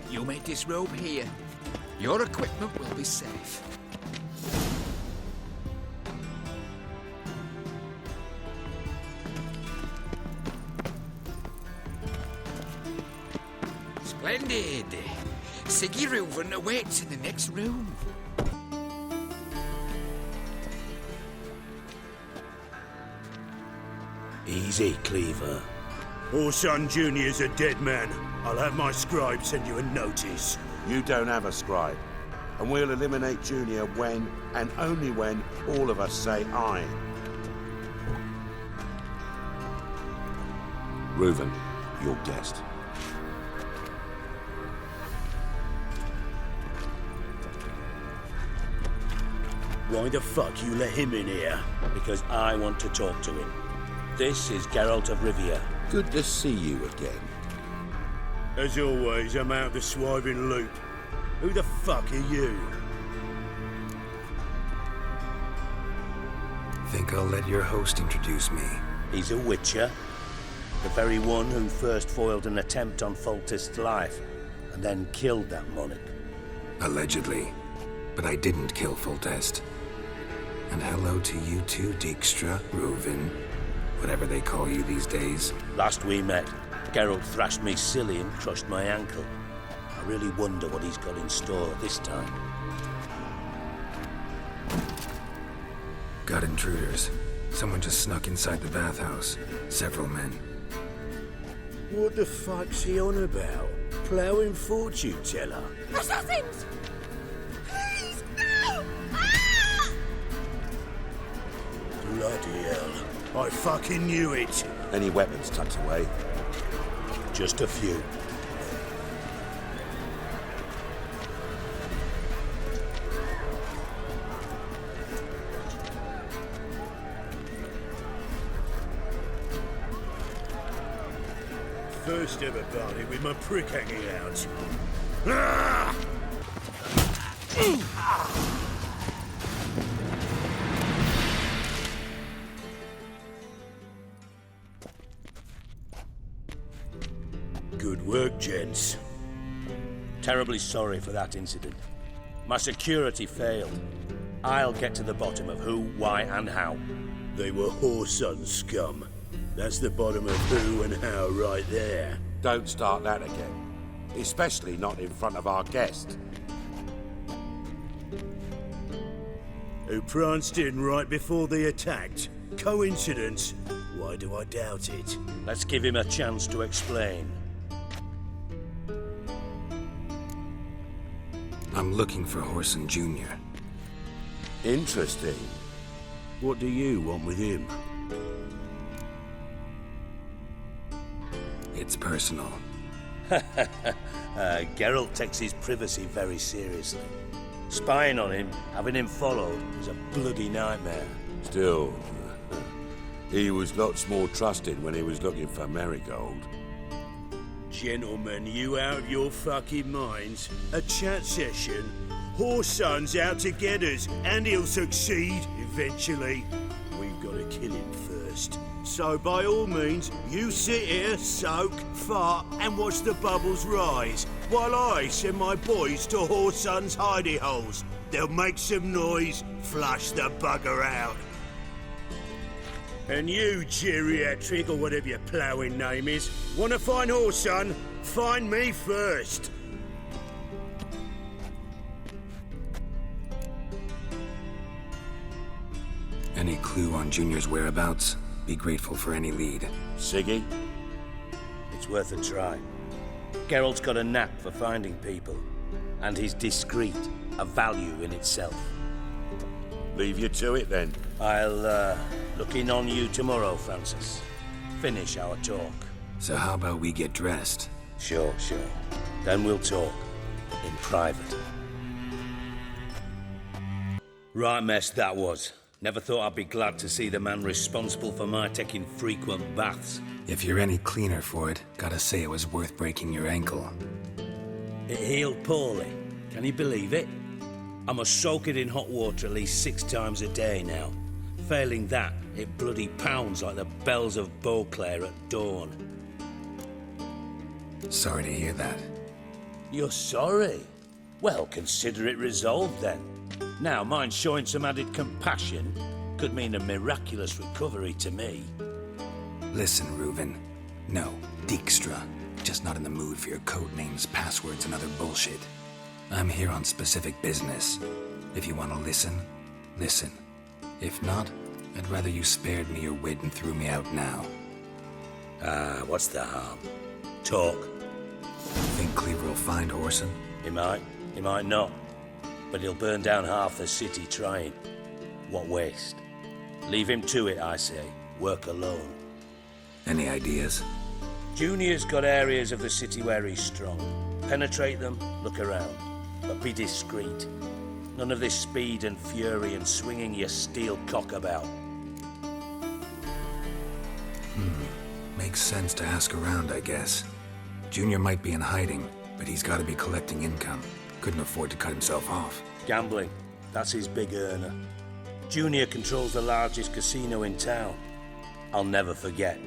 You may disrobe here. Your equipment will be safe. Splendid. Siggy Reuven awaits in the next room. Easy, Cleaver. Whoreson Jr.'s a dead man. I'll have my scribe send you a notice. You don't have a scribe. And we'll eliminate Junior when, and only when, all of us say aye. Reuven, your guest. Why the fuck you let him in here? Because I want to talk to him. This is Geralt of Rivia. Good to see you again. As always, I'm out the swiving loop. Who the fuck are you? Think I'll let your host introduce me. He's a witcher. The very one who first foiled an attempt on Foltest's life, and then killed that monarch. Allegedly. But I didn't kill Foltest. And hello to you too, Dijkstra, Reuven, whatever they call you these days. Last we met, Geralt thrashed me silly and crushed my ankle. I really wonder what he's got in store this time. Got intruders. Someone just snuck inside the bathhouse. Several men. What the fuck's he on about? Ploughing fortune teller? Assassins! Please, no! Ah! Bloody hell. I fucking knew it. Any weapons tucked away? Just a few. First ever party with my prick hanging out. Ah! Good work, gents. Terribly sorry for that incident. My security failed. I'll get to the bottom of who, why, and how. They were Whoreson scum. That's the bottom of who and how right there. Don't start that again. Especially not in front of our guest. Who pranced in right before they attacked. Coincidence? Why do I doubt it? Let's give him a chance to explain. I'm looking for Whoreson Jr. Interesting. What do you want with him? It's personal. Geralt takes his privacy very seriously. Spying on him, having him followed, was a bloody nightmare. Still, he was lots more trusted when he was looking for Marigold. Gentlemen, you out of your fucking minds? A chat session? Whoreson's out to get us, and he'll succeed eventually. We've got to kill him first. So by all means, you sit here, soak, fart, and watch the bubbles rise, while I send my boys to Whoreson's hidey holes. They'll make some noise, flush the bugger out. And you, geriatric, or whatever your ploughing name is, want to find Whoreson? Find me first. Any clue on Junior's whereabouts? Be grateful for any lead. Siggy? It's worth a try. Geralt's got a knack for finding people. And he's discreet, a value in itself. Leave you to it, then. I'll, look in on you tomorrow, Francis. Finish our talk. So how about we get dressed? Sure. Then we'll talk. In private. Right mess that was. Never thought I'd be glad to see the man responsible for my taking frequent baths. If you're any cleaner for it, gotta say it was worth breaking your ankle. It healed poorly. Can you believe it? I must soak it in hot water at least 6 times a day now. Failing that, it bloody pounds like the bells of Beauclair at dawn. Sorry to hear that. You're sorry? Well, consider it resolved then. Now, mind showing some added compassion could mean a miraculous recovery to me. Listen, Reuven. No, Dijkstra. Just not in the mood for your code names, passwords, and other bullshit. I'm here on specific business. If you want to listen, listen. If not, I'd rather you spared me your wit and threw me out now. What's the harm? Talk. Think Cleaver will find Whoreson? He might not. But he'll burn down half the city trying. What waste? Leave him to it, I say. Work alone. Any ideas? Junior's got areas of the city where he's strong. Penetrate them, look around. But be discreet. None of this speed and fury and swinging your steel cock about. Makes sense to ask around, I guess. Junior might be in hiding, but he's got to be collecting income. Couldn't afford to cut himself off. Gambling. That's his big earner. Junior controls the largest casino in town. I'll never forget.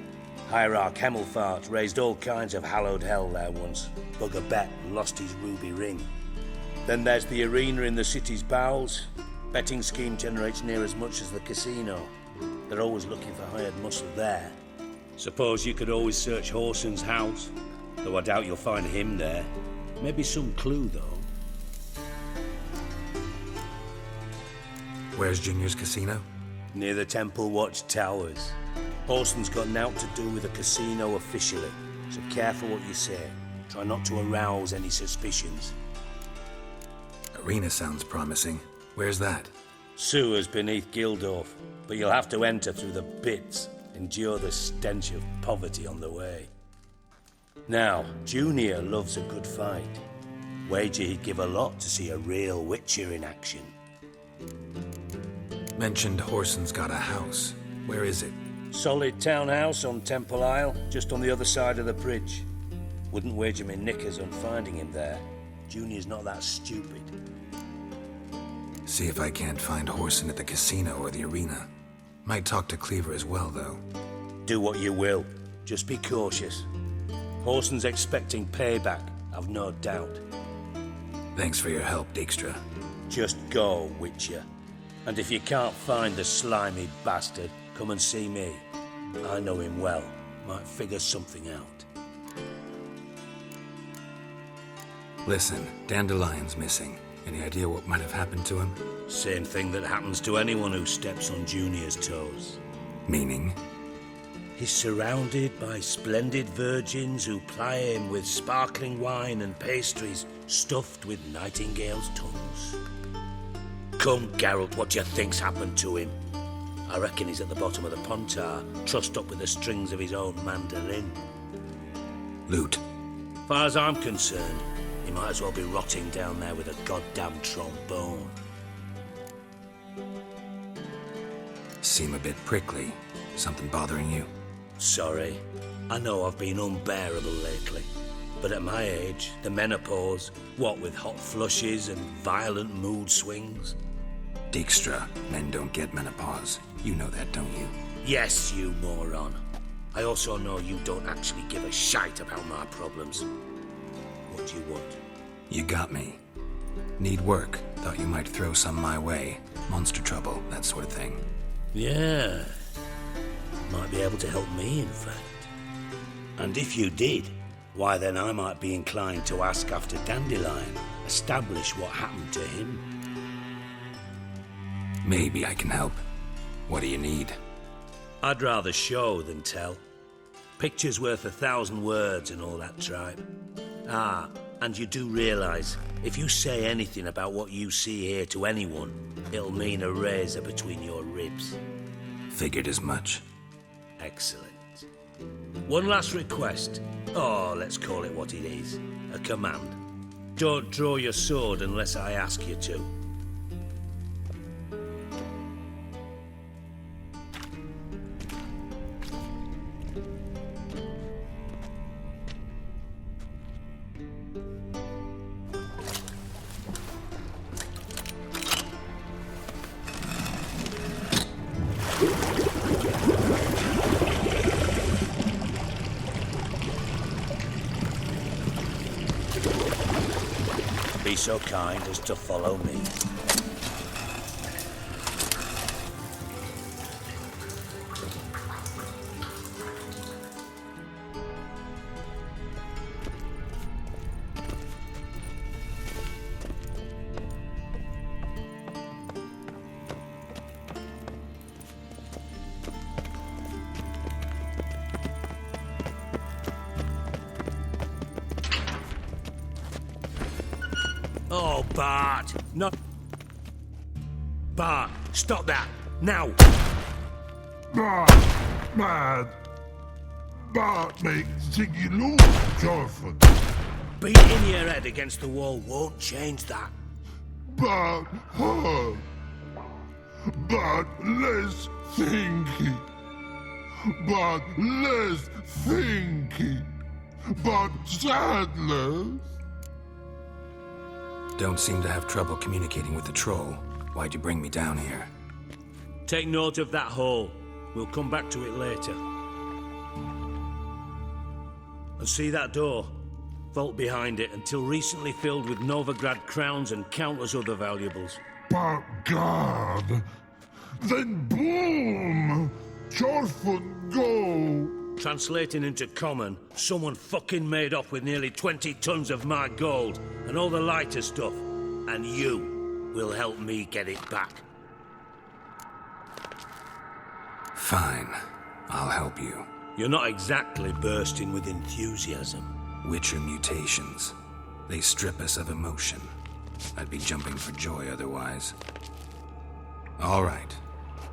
Hierarch Hemmelfart raised all kinds of hallowed hell there once. Bugger bet and lost his ruby ring. Then there's the arena in the city's bowels. Betting scheme generates near as much as the casino. They're always looking for hired muscle there. Suppose you could always search Whoreson's house. Though I doubt you'll find him there. Maybe some clue, though. Where's Junior's casino? Near the Temple Watch Towers. Whoreson's got naught to do with the casino officially, so careful what you say. Try not to arouse any suspicions. Arena sounds promising. Where's that? Sewers beneath Gildorf, but you'll have to enter through the pits, endure the stench of poverty on the way. Now, Junior loves a good fight. Wager he'd give a lot to see a real Witcher in action. Mentioned Whoreson's got a house. Where is it? Solid townhouse on Temple Isle, just on the other side of the bridge. Wouldn't wager me knickers on finding him there. Junior's not that stupid. See if I can't find Whoreson at the casino or the arena. Might talk to Cleaver as well, though. Do what you will. Just be cautious. Whoreson's expecting payback, I've no doubt. Thanks for your help, Dijkstra. Just go, Witcher. And if you can't find the slimy bastard, come and see me. I know him well. Might figure something out. Listen, Dandelion's missing. Any idea what might have happened to him? Same thing that happens to anyone who steps on Junior's toes. Meaning? He's surrounded by splendid virgins who ply him with sparkling wine and pastries stuffed with nightingales' tongues. Come, Geralt, what do you think's happened to him? I reckon he's at the bottom of the Pontar, trussed up with the strings of his own mandolin. Loot. Far as I'm concerned, he might as well be rotting down there with a goddamn trombone. Seem a bit prickly. Something bothering you? Sorry. I know I've been unbearable lately. But at my age, the menopause, what with hot flushes and violent mood swings. Dijkstra, men don't get menopause. You know that, don't you? Yes, you moron. I also know you don't actually give a shite about my problems. What do you want? You got me. Need work. Thought you might throw some my way. Monster trouble, that sort of thing. Yeah. Might be able to help me, in fact. And if you did, why then I might be inclined to ask after Dandelion, establish what happened to him. Maybe I can help. What do you need? I'd rather show than tell. Picture's worth 1,000 words and all that tripe. Ah, and you do realise, if you say anything about what you see here to anyone, it'll mean a razor between your ribs. Figured as much. Excellent. One last request. Oh, let's call it what it is. A command. Don't draw your sword unless I ask you to. Be so kind as to follow me. Oh, Bart! Not... Bart, stop that! Now! Bart, mad. Bart makes Ziggy lose, Jonathan. Beating your head against the wall won't change that. Bart hurt. Bart less thinky. Bart less thinky. Bart sadless. Don't seem to have trouble communicating with the troll. Why'd you bring me down here? Take note of that hole. We'll come back to it later. And see that door? Vault behind it, until recently filled with Novigrad crowns and countless other valuables. But God, then boom! Jorfun go! Translating into common, someone fucking made off with nearly 20 tons of my gold and all the lighter stuff. And you will help me get it back. Fine. I'll help you. You're not exactly bursting with enthusiasm. Witcher mutations. They strip us of emotion. I'd be jumping for joy otherwise. All right.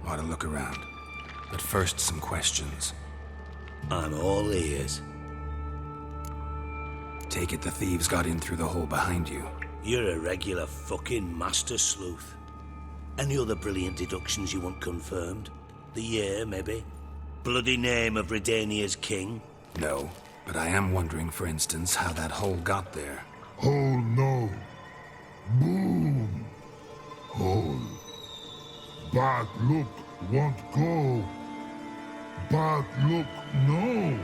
Ought to look around. But first, some questions. I'm all ears. Take it the thieves got in through the hole behind you. You're a regular fucking master sleuth. Any other brilliant deductions you want confirmed? The year, maybe? Bloody name of Redania's king? No, but I am wondering, for instance, how that hole got there. Hole no. Boom. Hole. Bad look won't go. Bad look no.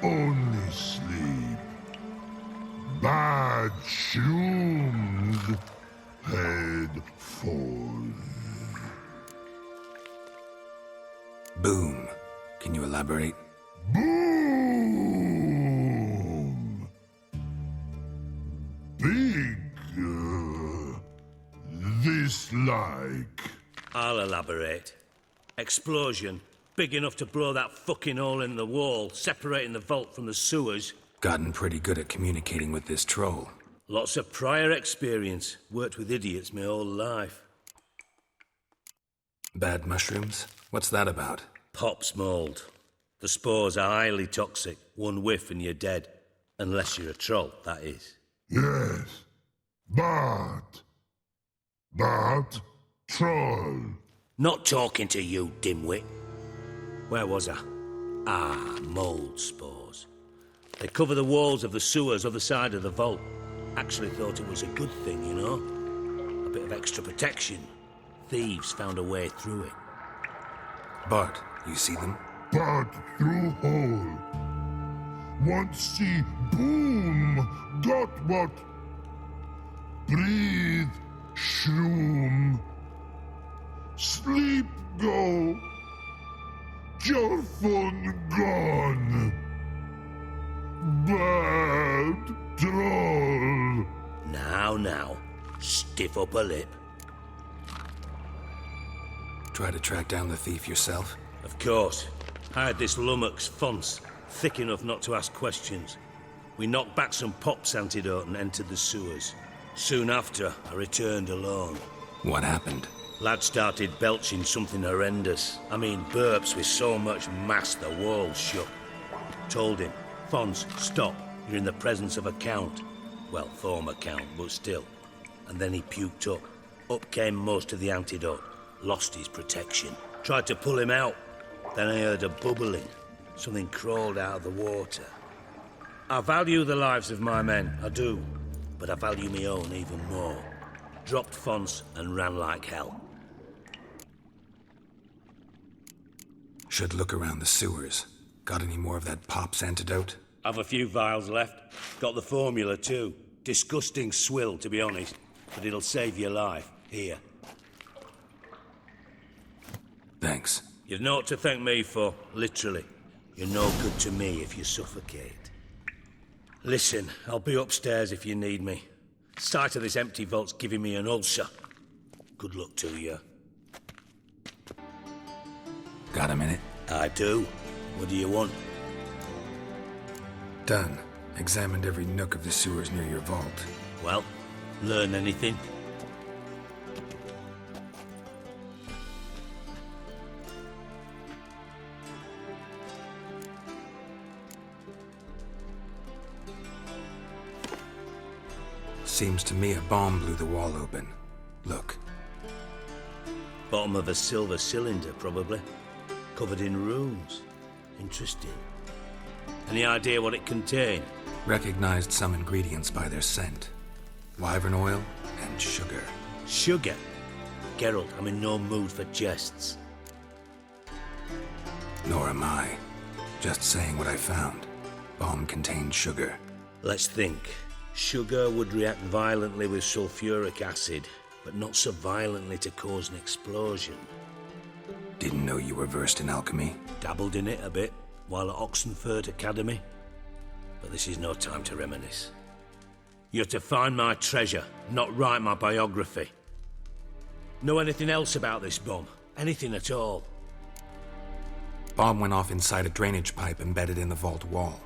Only sleep. Bad shroomed. Head fall. Boom. Can you elaborate? Boom! Big. This like. I'll elaborate. Explosion. Big enough to blow that fucking hole in the wall, separating the vault from the sewers. Gotten pretty good at communicating with this troll. Lots of prior experience. Worked with idiots my whole life. Bad mushrooms? What's that about? Pops mold. The spores are highly toxic. One whiff and you're dead. Unless you're a troll, that is. Yes. Bad. Bad troll. Not talking to you, dimwit. Where was I? Ah, mold spores. They cover the walls of the sewers other side of the vault. Actually thought it was a good thing, you know? A bit of extra protection. Thieves found a way through it. Bart, you see them? Bad through hole. Want see boom. Got what? Breathe. Shroom. Sleep go. Your phone gone. Bad troll. Now. Stiff upper lip. Try to track down the thief yourself? Of course. Hired this lummox, Fons, thick enough not to ask questions. We knocked back some Pop's antidote and entered the sewers. Soon after, I returned alone. What happened? Lad started belching something horrendous. I mean, burps with so much mass the walls shook. Told him, Fons, stop. You're in the presence of a count. Well, former count, but still. And then he puked up. Up came most of the antidote. Lost his protection. Tried to pull him out. Then I heard a bubbling. Something crawled out of the water. I value the lives of my men, I do. But I value my own even more. Dropped Fons and ran like hell. Should look around the sewers. Got any more of that Pop's antidote? I've a few vials left. Got the formula too. Disgusting swill, to be honest. But it'll save your life. Here. Thanks. You've naught to thank me for, literally. You're no good to me if you suffocate. Listen, I'll be upstairs if you need me. Sight of this empty vault's giving me an ulcer. Good luck to you. Got a minute? I do. What do you want? Done. Examined every nook of the sewers near your vault. Well, learn anything? Seems to me a bomb blew the wall open. Look. Bottom of a silver cylinder, probably. Covered in runes. Interesting. Any idea what it contained? Recognized some ingredients by their scent. Wyvern oil and sugar. Sugar? Geralt, I'm in no mood for jests. Nor am I. Just saying what I found. Bomb contained sugar. Let's think. Sugar would react violently with sulfuric acid, but not so violently to cause an explosion. Didn't know you were versed in alchemy. Dabbled in it a bit, while at Oxenford Academy. But this is no time to reminisce. You're to find my treasure, not write my biography. Know anything else about this bomb? Anything at all? Bomb went off inside a drainage pipe embedded in the vault wall.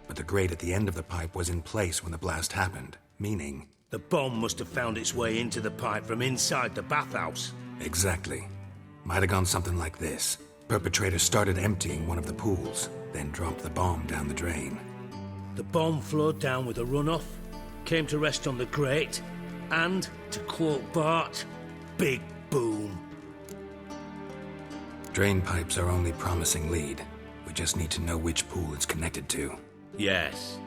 But the grate at the end of the pipe was in place when the blast happened, meaning... The bomb must have found its way into the pipe from inside the bathhouse. Exactly. Might have gone something like this. Perpetrator started emptying one of the pools, then dropped the bomb down the drain. The bomb flowed down with a runoff, came to rest on the grate, and, to quote Bart, big boom. Drain pipes are only promising lead. We just need to know which pool it's connected to. Yes.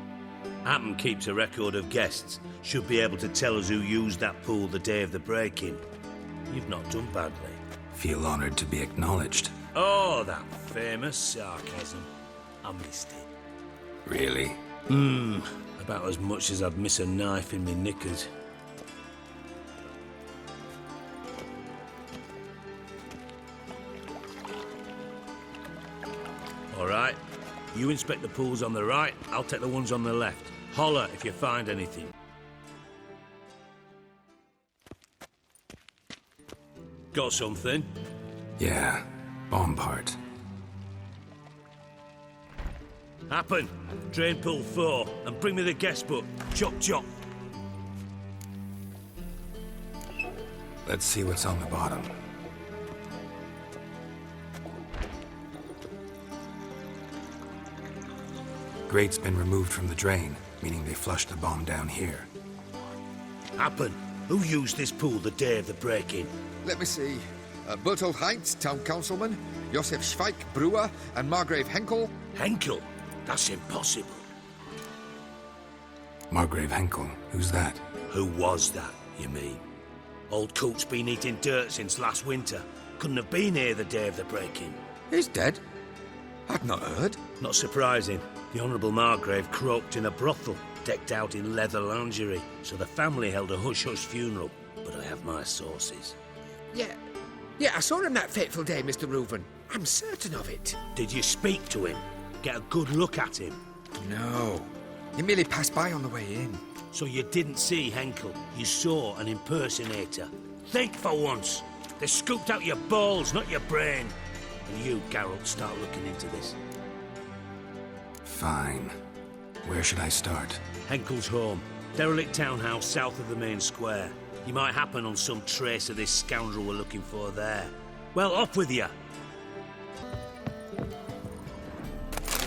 Hammond keeps a record of guests. Should be able to tell us who used that pool the day of the break-in. You've not done badly. Feel honored to be acknowledged. Oh, that famous sarcasm. I missed it. Really? About as much as I'd miss a knife in me knickers. All right. You inspect the pools on the right, I'll take the ones on the left. Holler if you find anything. Got something? Yeah, bomb part. Happen. Drain pool 4, and bring me the guest book. Chop chop. Let's see what's on the bottom. Grate's been removed from the drain, meaning they flushed the bomb down here. Happen. Who used this pool the day of the break-in? Let me see. Bertold Heinz, town councilman, Josef Schweik, brewer, and Margrave Henkel. Henkel? That's impossible. Margrave Henkel? Who's that? Who was that, you mean? Old Coot's been eating dirt since last winter. Couldn't have been here the day of the break-in. He's dead? I'd not heard. Not surprising. The Honourable Margrave croaked in a brothel, decked out in leather lingerie, so the family held a hush-hush funeral. But I have my sources. Yeah, I saw him that fateful day, Mr. Reuven. I'm certain of it. Did you speak to him? Get a good look at him? No. He merely passed by on the way in. So you didn't see Henkel. You saw an impersonator. Think for once. They scooped out your balls, not your brain. And you, Geralt, start looking into this. Fine. Where should I start? Henkel's home. Derelict townhouse south of the main square. You might happen on some trace of this scoundrel we're looking for there. Well, off with you.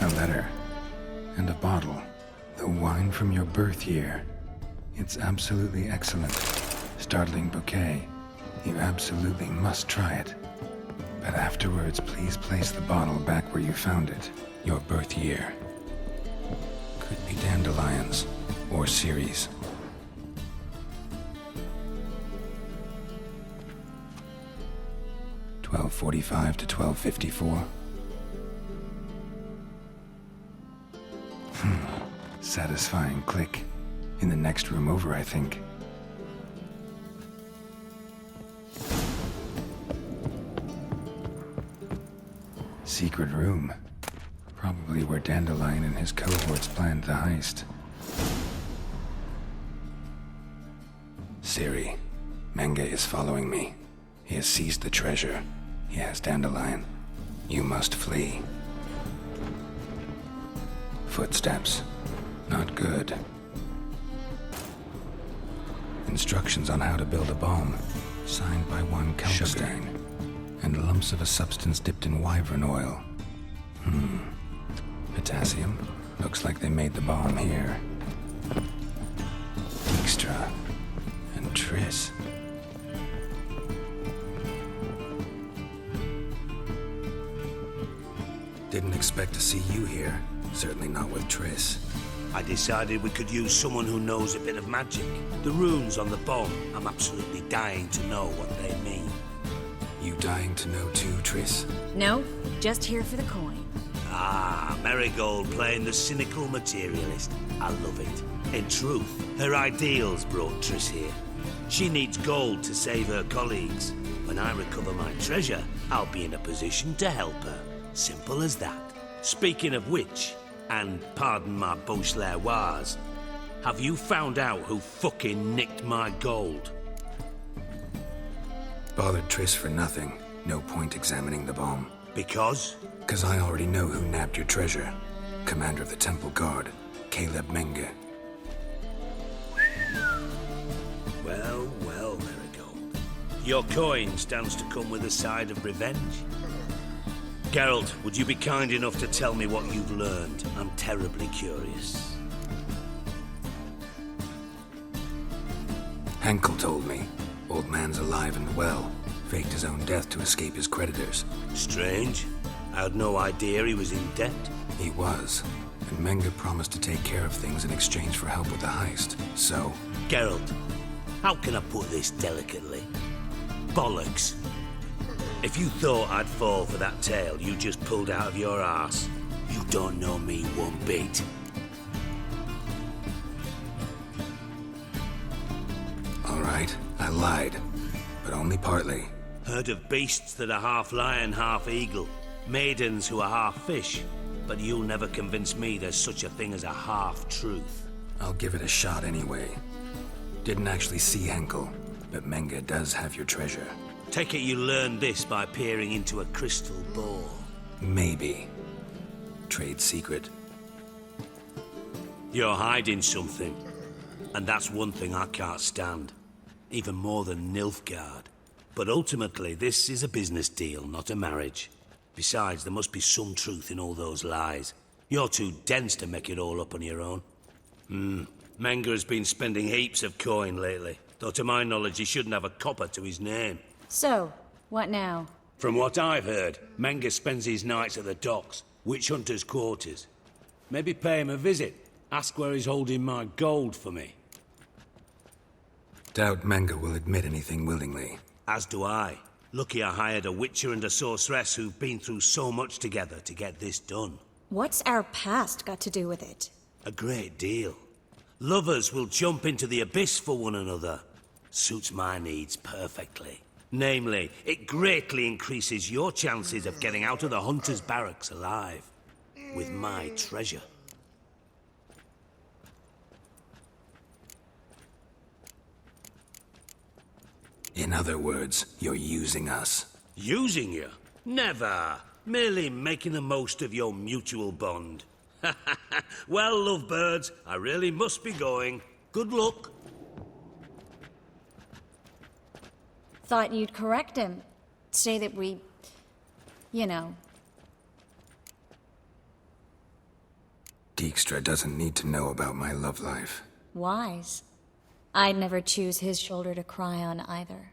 A letter. And a bottle. The wine from your birth year. It's absolutely excellent. Startling bouquet. You absolutely must try it. But afterwards, please place the bottle back where you found it. Your birth year. Could be dandelions. Or Ceres. $12:45 to $12:54. Satisfying click. In the next room over, I think. Secret room. Probably where Dandelion and his cohorts planned the heist. Ciri, Menge is following me. He has seized the treasure. He has Dandelion. You must flee. Footsteps. Not good. Instructions on how to build a bomb. Signed by one Kelpstein. And lumps of a substance dipped in wyvern oil. Potassium. Looks like they made the bomb here. Dijkstra. And Triss. Didn't expect to see you here. Certainly not with Triss. I decided we could use someone who knows a bit of magic. The runes on the bomb, I'm absolutely dying to know what they mean. You dying to know too, Triss? No, just here for the coin. Ah, Marigold playing the cynical materialist. I love it. In truth, her ideals brought Triss here. She needs gold to save her colleagues. When I recover my treasure, I'll be in a position to help her. Simple as that. Speaking of which, and pardon my Beauclervoise, have you found out who fucking nicked my gold? Bothered Triss for nothing. No point examining the bomb. Because? Because I already know who nabbed your treasure. Commander of the Temple Guard, Caleb Menge. Well, Marigold. Your coin stands to come with a side of revenge. Geralt, would you be kind enough to tell me what you've learned? I'm terribly curious. Henkel told me. Old man's alive and well. Faked his own death to escape his creditors. Strange. I had no idea he was in debt. He was. And Menge promised to take care of things in exchange for help with the heist. So... Geralt, how can I put this delicately? Bollocks. If you thought I'd fall for that tale you just pulled out of your arse, you don't know me one bit. All right, I lied. But only partly. Heard of beasts that are half lion, half eagle. Maidens who are half fish. But you'll never convince me there's such a thing as a half-truth. I'll give it a shot anyway. Didn't actually see Henkel, but Menge does have your treasure. Take it you learned this by peering into a crystal ball. Maybe. Trade secret. You're hiding something. And that's one thing I can't stand. Even more than Nilfgaard. But ultimately, this is a business deal, not a marriage. Besides, there must be some truth in all those lies. You're too dense to make it all up on your own. Menge has been spending heaps of coin lately. Though to my knowledge, he shouldn't have a copper to his name. So, what now? From what I've heard, Menge spends his nights at the docks, witch hunters' quarters. Maybe pay him a visit. Ask where he's holding my gold for me. Doubt Menge will admit anything willingly. As do I. Lucky I hired a witcher and a sorceress who've been through so much together to get this done. What's our past got to do with it? A great deal. Lovers will jump into the abyss for one another. Suits my needs perfectly. Namely, it greatly increases your chances of getting out of the hunter's barracks alive. With my treasure. In other words, you're using us. Using you? Never. Merely making the most of your mutual bond. Well, lovebirds, I really must be going. Good luck. Thought you'd correct him. Say that we... you know. Dijkstra doesn't need to know about my love life. Wise. I'd never choose his shoulder to cry on either.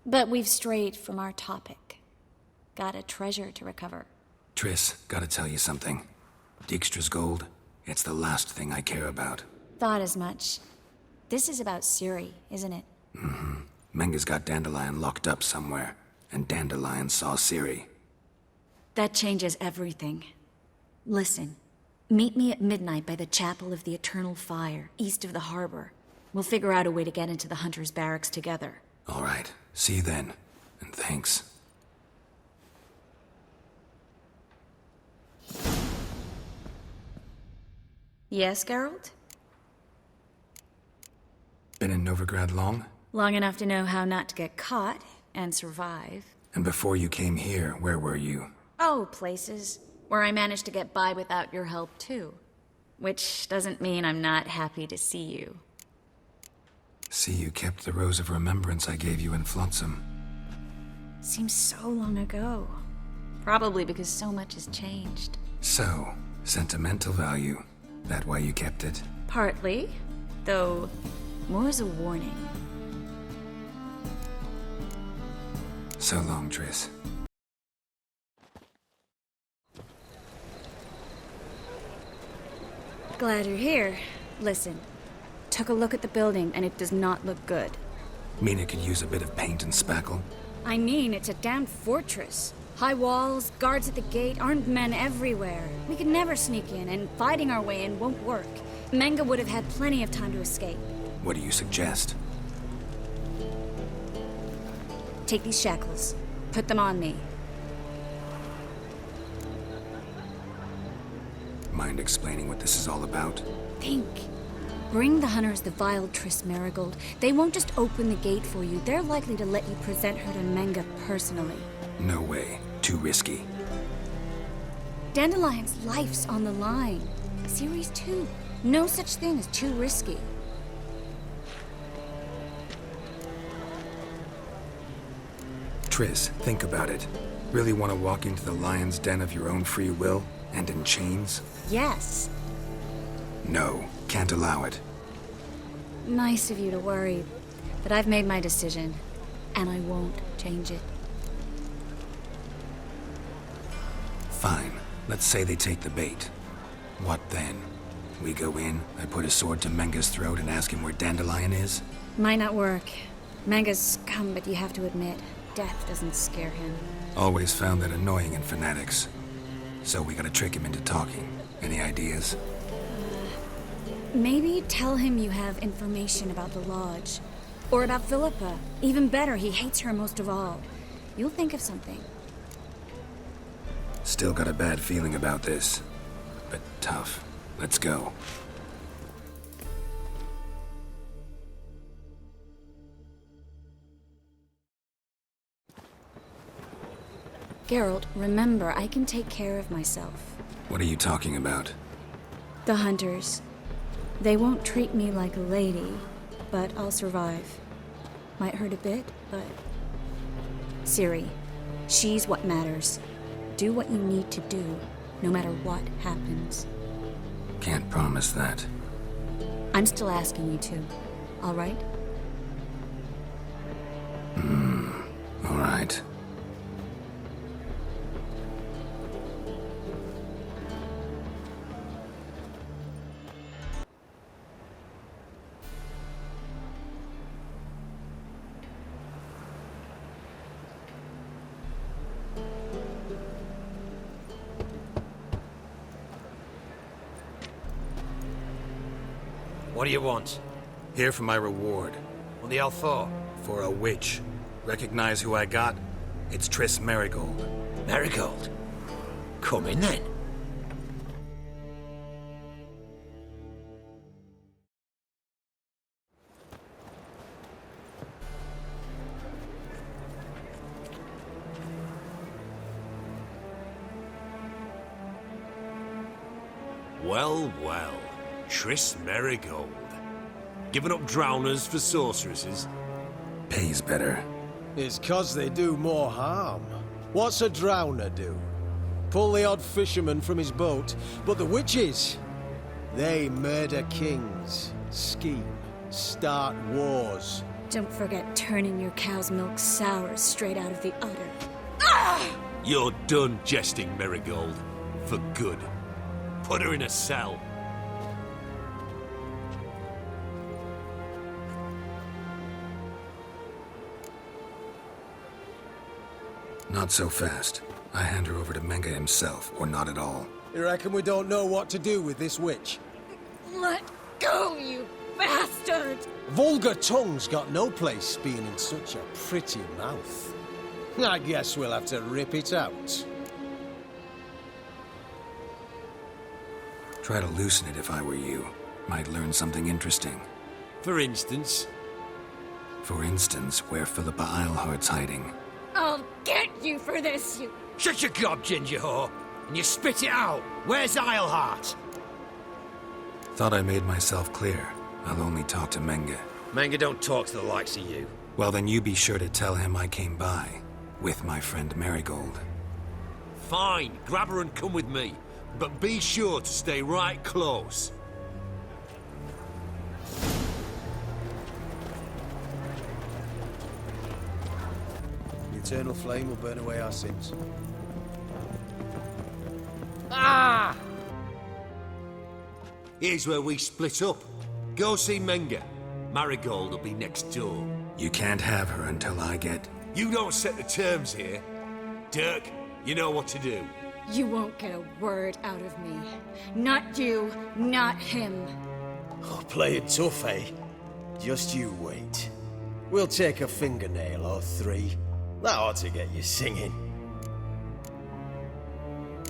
But we've strayed from our topic. Got a treasure to recover. Triss, gotta tell you something. Dijkstra's gold, it's the last thing I care about. Thought as much. This is about Ciri, isn't it? Mm-hmm. Menge's got Dandelion locked up somewhere, and Dandelion saw Ciri. That changes everything. Listen, meet me at midnight by the Chapel of the Eternal Fire, east of the harbor. We'll figure out a way to get into the Hunter's barracks together. All right. See you then. And thanks. Yes, Geralt? Been in Novigrad long? Long enough to know how not to get caught and survive. And before you came here, where were you? Oh, places where I managed to get by without your help, too. Which doesn't mean I'm not happy to see you. See, you kept the rose of remembrance I gave you in Flotsam. Seems so long ago. Probably because so much has changed. So, sentimental value. That why you kept it? Partly, though more as a warning. So long, Triss. Glad you're here. Listen, took a look at the building and it does not look good. Mean it could use a bit of paint and spackle? I mean, it's a damn fortress. High walls, guards at the gate, armed men everywhere. We could never sneak in, and fighting our way in won't work. Menge would have had plenty of time to escape. What do you suggest? Take these shackles. Put them on me. Mind explaining what this is all about? Think. Bring the hunters the vile Triss Marigold. They won't just open the gate for you. They're likely to let you present her to Menge personally. No way. Too risky. Dandelion's life's on the line. Ciri's too. No such thing as too risky. Triss, think about it. Really want to walk into the lion's den of your own free will, and in chains? Yes. No, can't allow it. Nice of you to worry, but I've made my decision, and I won't change it. Fine. Let's say they take the bait. What then? We go in, I put a sword to Menga's throat and ask him where Dandelion is? Might not work. Manga's scum, but you have to admit, death doesn't scare him. Always found that annoying in fanatics. So we gotta trick him into talking. Any ideas? Maybe tell him you have information about the Lodge. Or about Philippa. Even better, he hates her most of all. You'll think of something. Still got a bad feeling about this. But tough. Let's go. Geralt, remember, I can take care of myself. What are you talking about? The hunters. They won't treat me like a lady, but I'll survive. Might hurt a bit, but... Ciri, she's what matters. Do what you need to do, no matter what happens. Can't promise that. I'm still asking you to, all right? All right. What do you want? Here for my reward. What the hell for? For a witch. Recognize who I got? It's Triss Merigold. Merigold? Come in then. Well, well. Triss Merigold. Giving up drowners for sorceresses? Pays better. It's 'cause they do more harm. What's a drowner do? Pull the odd fisherman from his boat, but the witches, they murder kings, scheme, start wars. Don't forget turning your cow's milk sour straight out of the udder. You're done jesting, Merigold. For good. Put her in a cell. Not so fast. I hand her over to Menga himself, or not at all. You reckon we don't know what to do with this witch? Let go, you bastard! Vulgar tongue's got no place being in such a pretty mouth. I guess we'll have to rip it out. Try to loosen it if I were you. Might learn something interesting. For instance? For instance, where Philippa Eilhart's hiding. I'll get you for this, you... Shut your gob, ginger whore, and you spit it out. Where's Eilhart? Thought I made myself clear. I'll only talk to Menga. Menga don't talk to the likes of you. Well, then you be sure to tell him I came by. With my friend Merigold. Fine, grab her and come with me. But be sure to stay right close. The eternal flame will burn away our sins. Ah! Here's where we split up. Go see Menga. Marigold will be next door. You can't have her until I get... You don't set the terms here. Dirk, you know what to do. You won't get a word out of me. Not you, not him. Oh, play it tough, eh? Just you wait. We'll take a fingernail or three. That ought to get you singing.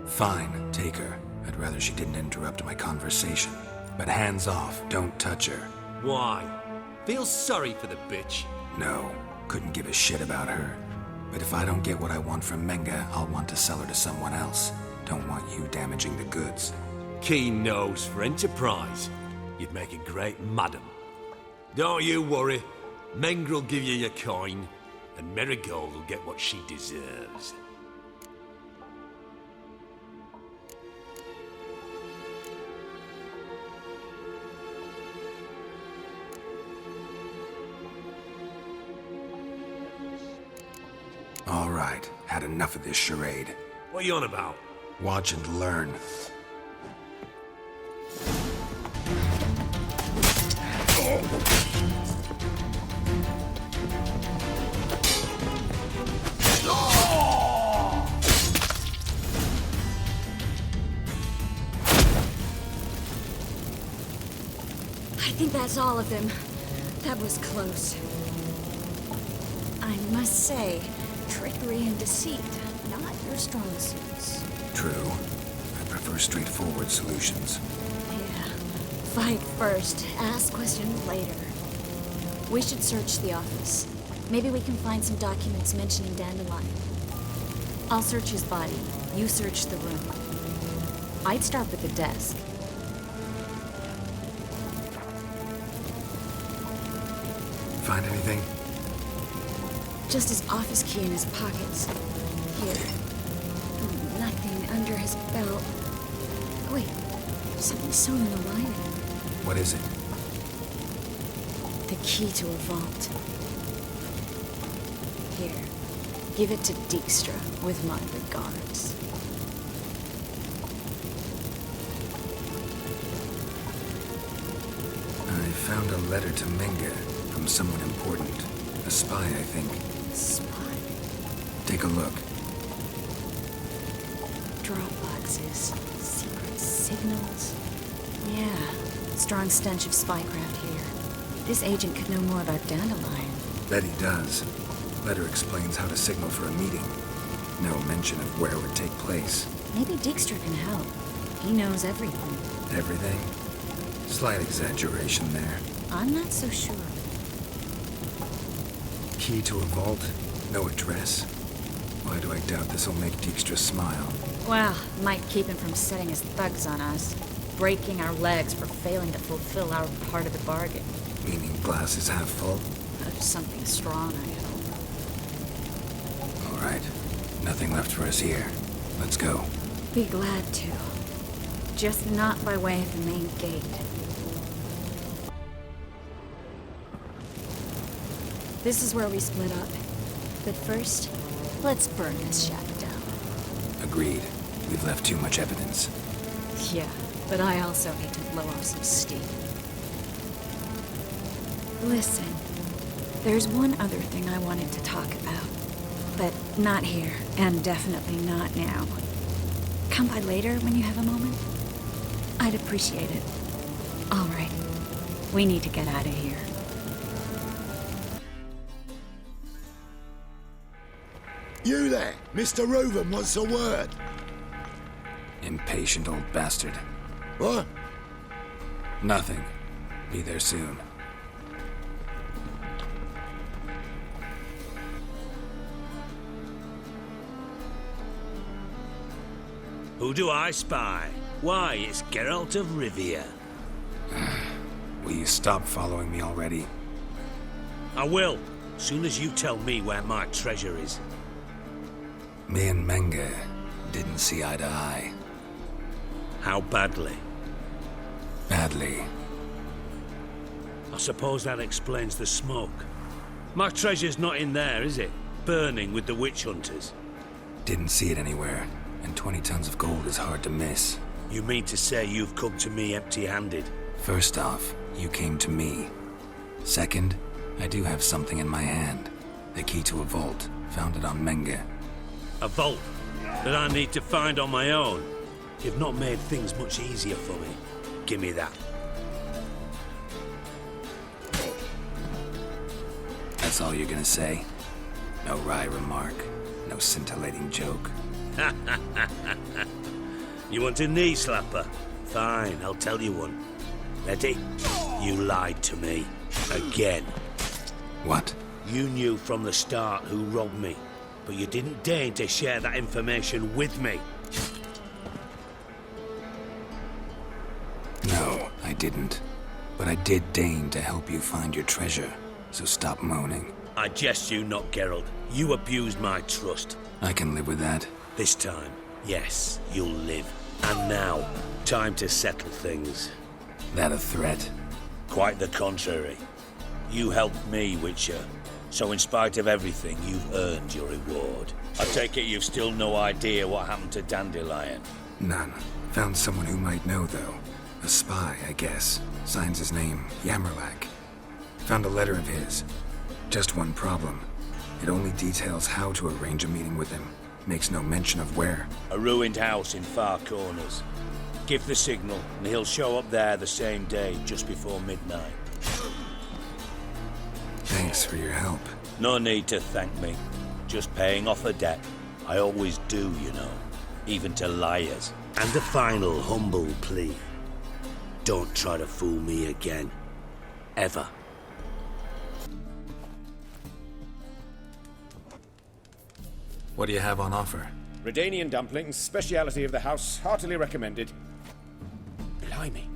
Fine, take her. I'd rather she didn't interrupt my conversation. But hands off, don't touch her. Why? Feel sorry for the bitch? No, couldn't give a shit about her. But if I don't get what I want from Menga, I'll want to sell her to someone else. Don't want you damaging the goods. Keen nose for enterprise. You'd make a great madam. Don't you worry. Mengr'll give you your coin, and Marigold will get what she deserves. All right, had enough of this charade. What are you on about? Watch and learn. I think that's all of them. That was close. I must say, trickery and deceit, not your strong suits. True. I prefer straightforward solutions. Yeah. Fight first, ask questions later. We should search the office. Maybe we can find some documents mentioning Dandelion. I'll search his body. You search the room. I'd start with the desk. Find anything? Just his office key in his pockets. Here. Nothing under his belt. Oh, wait. Something's sewn in the lining. What is it? The key to a vault. Here. Give it to Dijkstra with my regards. I found a letter to Menge from someone important. A spy, I think. Spy? Take a look. Drop boxes. Secret signals. Yeah. Strong stench of spycraft here. This agent could know more about Dandelion. Bet he does. Letter explains how to signal for a meeting. No mention of where it would take place. Maybe Dijkstra can help. He knows everything. Everything? Slight exaggeration there. I'm not so sure. Key to a vault? No address? Why do I doubt this'll make Dijkstra smile? Well, might keep him from setting his thugs on us. Breaking our legs for failing to fulfill our part of the bargain. Meaning glass is half full? Of something strong, I hope. All right. Nothing left for us here. Let's go. Be glad to. Just not by way of the main gate. This is where we split up. But first, let's burn this shack down. Agreed. We've left too much evidence. Yeah, but I also need to blow off some steam. Listen, there's one other thing I wanted to talk about. But not here, and definitely not now. Come by later when you have a moment? I'd appreciate it. All right. We need to get out of here. You there! Mr. Reuben wants a word. Impatient old bastard. What? Nothing. Be there soon. Who do I spy? Why, it's Geralt of Rivia. Will you stop following me already? I will, soon as you tell me where my treasure is. Me and Menge didn't see eye to eye. How badly? Badly. I suppose that explains the smoke. My treasure's not in there, is it? Burning with the witch hunters. Didn't see it anywhere, and 20 tons of gold is hard to miss. You mean to say you've come to me empty-handed? First off, you came to me. Second, I do have something in my hand. The key to a vault, founded on Menge. A vault that I need to find on my own? You've not made things much easier for me. Give me that. That's all you're gonna say? No wry remark, no scintillating joke. You want a knee slapper? Fine, I'll tell you one. Ready? You lied to me. Again. What? You knew from the start who robbed me, but you didn't deign to share that information with me. No, I didn't. But I did deign to help you find your treasure, so stop moaning. I jest you not, Geralt. You abused my trust. I can live with that. This time, yes, you'll live. And now, time to settle things. That a threat? Quite the contrary. You helped me, Witcher. So in spite of everything, you've earned your reward. I take it you've still no idea what happened to Dandelion? None. Found someone who might know, though. A spy, I guess. Signs his name, Yammerlack. Found a letter of his. Just one problem. It only details how to arrange a meeting with him. Makes no mention of where. A ruined house in Far Corners. Give the signal, and he'll show up there the same day, just before midnight. Thanks for your help. No need to thank me. Just paying off a debt. I always do, you know. Even to liars. And a final humble plea. Don't try to fool me again. Ever. What do you have on offer? Redanian dumplings, speciality of the house, heartily recommended. Blimey.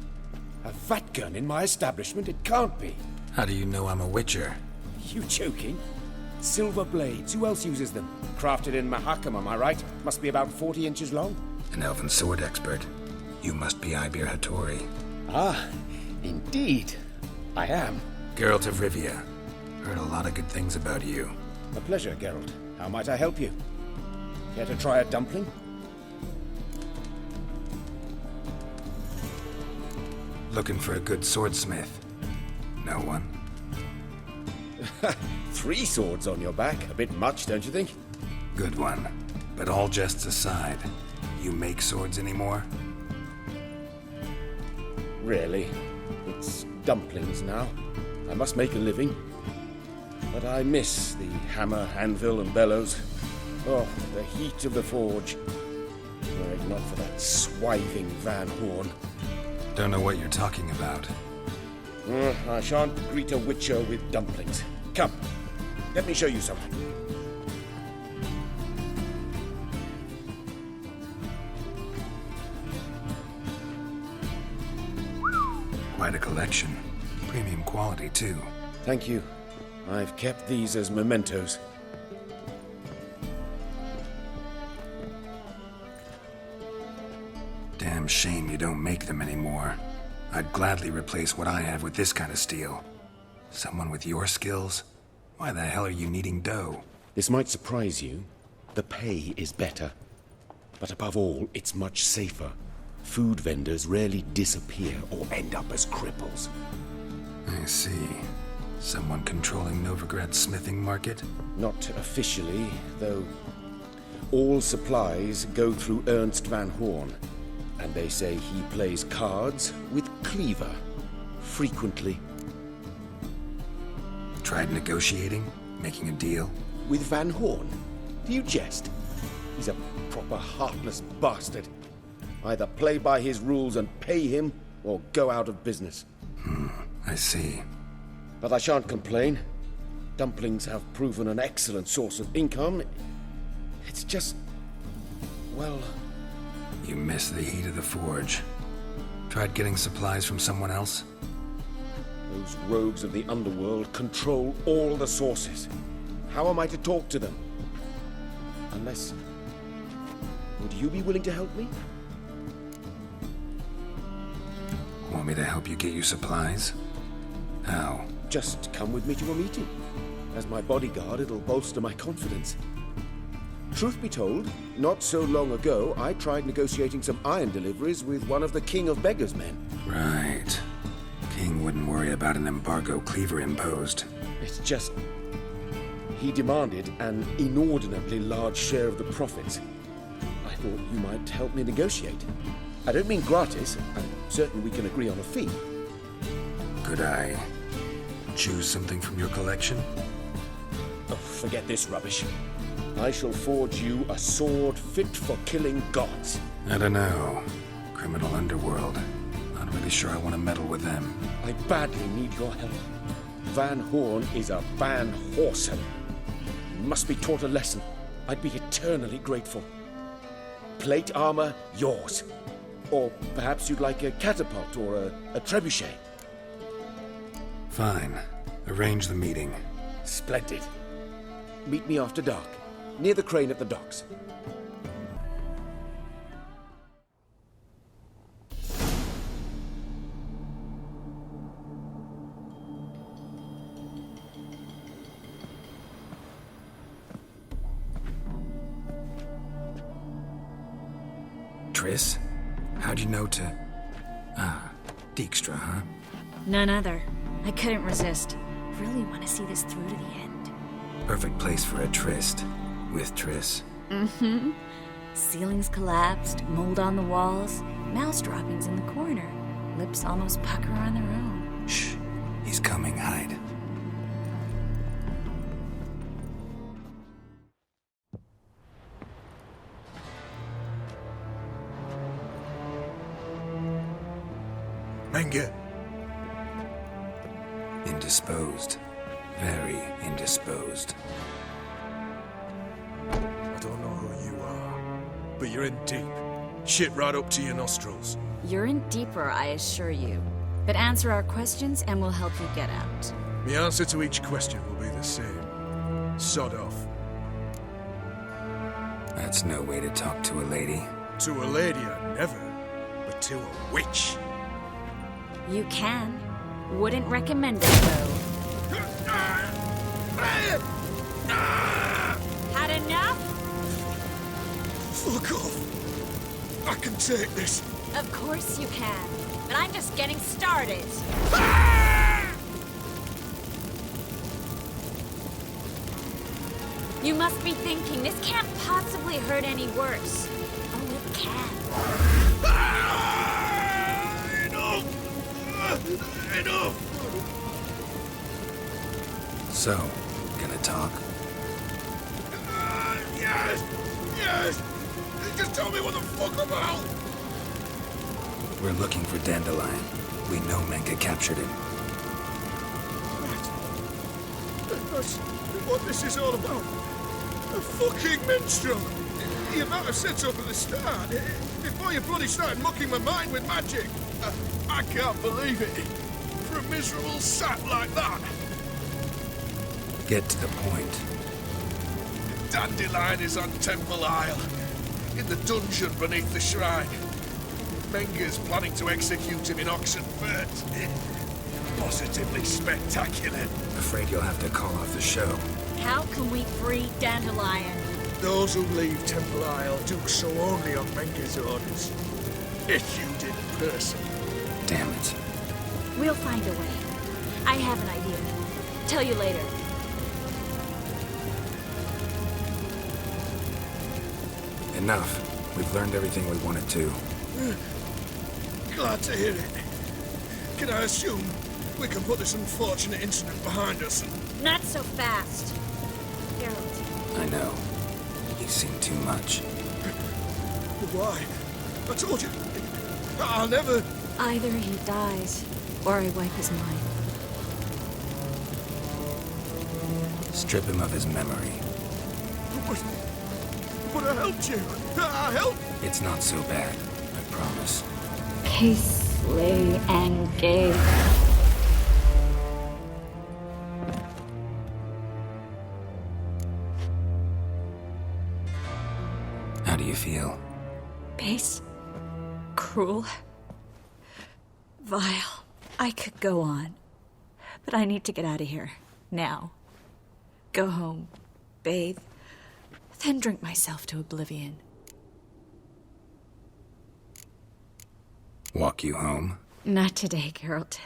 A vat gun in my establishment? It can't be. How do you know I'm a witcher? You joking? Silver blades, who else uses them? Crafted in Mahakam, am I right? Must be about 40 inches long. An elven sword expert. You must be Ibir Hattori. Ah, indeed. I am. Geralt of Rivia. Heard a lot of good things about you. A pleasure, Geralt. How might I help you? Care to try a dumpling? Looking for a good swordsmith. No one? 3 swords on your back. A bit much, don't you think? Good one. But all jests aside, you make swords anymore? Really? It's dumplings now. I must make a living. But I miss the hammer, anvil, and bellows. Oh, the heat of the forge. Were it not for that swiving Van Horn. Don't know what you're talking about. I shan't greet a witcher with dumplings. Come, let me show you something. Quite a collection. Premium quality, too. Thank you. I've kept these as mementos. Damn shame you don't make them anymore. I'd gladly replace what I have with this kind of steel. Someone with your skills? Why the hell are you needing dough? This might surprise you. The pay is better. But above all, it's much safer. Food vendors rarely disappear or end up as cripples. I see. Someone controlling Novigrad's smithing market? Not officially, though. All supplies go through Ernst Van Horn. And they say he plays cards with Cleaver. Frequently. Tried negotiating? Making a deal? With Van Horn? Do you jest? He's a proper heartless bastard. Either play by his rules and pay him, or go out of business. I see. But I shan't complain. Dumplings have proven an excellent source of income. It's just... well... You miss the heat of the forge. Tried getting supplies from someone else? Those rogues of the underworld control all the sources. How am I to talk to them? Unless... would you be willing to help me? Want me to help you get you supplies? How? Just come with me to a meeting. As my bodyguard, it'll bolster my confidence. Truth be told, not so long ago, I tried negotiating some iron deliveries with one of the King of Beggars' men. Right. King wouldn't worry about an embargo Cleaver imposed. It's just... he demanded an inordinately large share of the profits. I thought you might help me negotiate. I don't mean gratis. I'm certain we can agree on a fee. Could I choose something from your collection? Oh, forget this rubbish. I shall forge you a sword fit for killing gods. I don't know. Criminal underworld. Not really sure I want to meddle with them. I badly need your help. Van Horn is a Van Whoreson. You must be taught a lesson. I'd be eternally grateful. Plate armor, yours. Or perhaps you'd like a catapult or a trebuchet. Fine. Arrange the meeting. Splendid. Meet me after dark, near the crane at the docks. Triss? How'd you know to... Dijkstra, huh? None other. I couldn't resist. Really want to see this through to the end. Perfect place for a tryst. With Triss. Mm-hmm. Ceilings collapsed, mold on the walls, mouse droppings in the corner. Lips almost pucker on their own. Shh. He's coming, hide. Menge. Indisposed. Very indisposed. I don't know who you are, but you're in deep. Shit right up to your nostrils. You're in deeper, I assure you. But answer our questions and we'll help you get out. The answer to each question will be the same. Sod off. That's no way to talk to a lady. To a lady, I never. But to a witch. You can. Wouldn't recommend it, though. Had enough? Fuck off. I can take this. Of course you can. But I'm just getting started. You must be thinking, this can't possibly hurt any worse. Oh, it can. Enough! So, gonna talk? Yes! Yes! Just tell me what the fuck about! We're looking for Dandelion. We know Menge captured him. That's what this is all about. A fucking minstrel! You might have said so from the start, before you bloody started mucking my mind with magic. I can't believe it. For a miserable sap like that. Get to the point. Dandelion is on Temple Isle, in the dungeon beneath the shrine. Menge's planning to execute him in Oxenfurt. Positively spectacular. Afraid you'll have to call off the show. How can we free Dandelion? Those who leave Temple Isle do so only on Menge's orders. Issued in person. Damn it. We'll find a way. I have an idea. Tell you later. Enough. We've learned everything we wanted to. Glad to hear it. Can I assume we can put this unfortunate incident behind us and... Not so fast. Geralt. I know. You've seen too much. Why? I told you. I'll never... Either he dies, or I wipe his mind. Strip him of his memory. But I helped you. I helped... It's not so bad, I promise. Peace, slay, and gay. How do you feel? Base. Cruel. Vile. I could go on. But I need to get out of here. Now. Go home. Bathe. Then drink myself to oblivion. Walk you home? Not today, Geralt.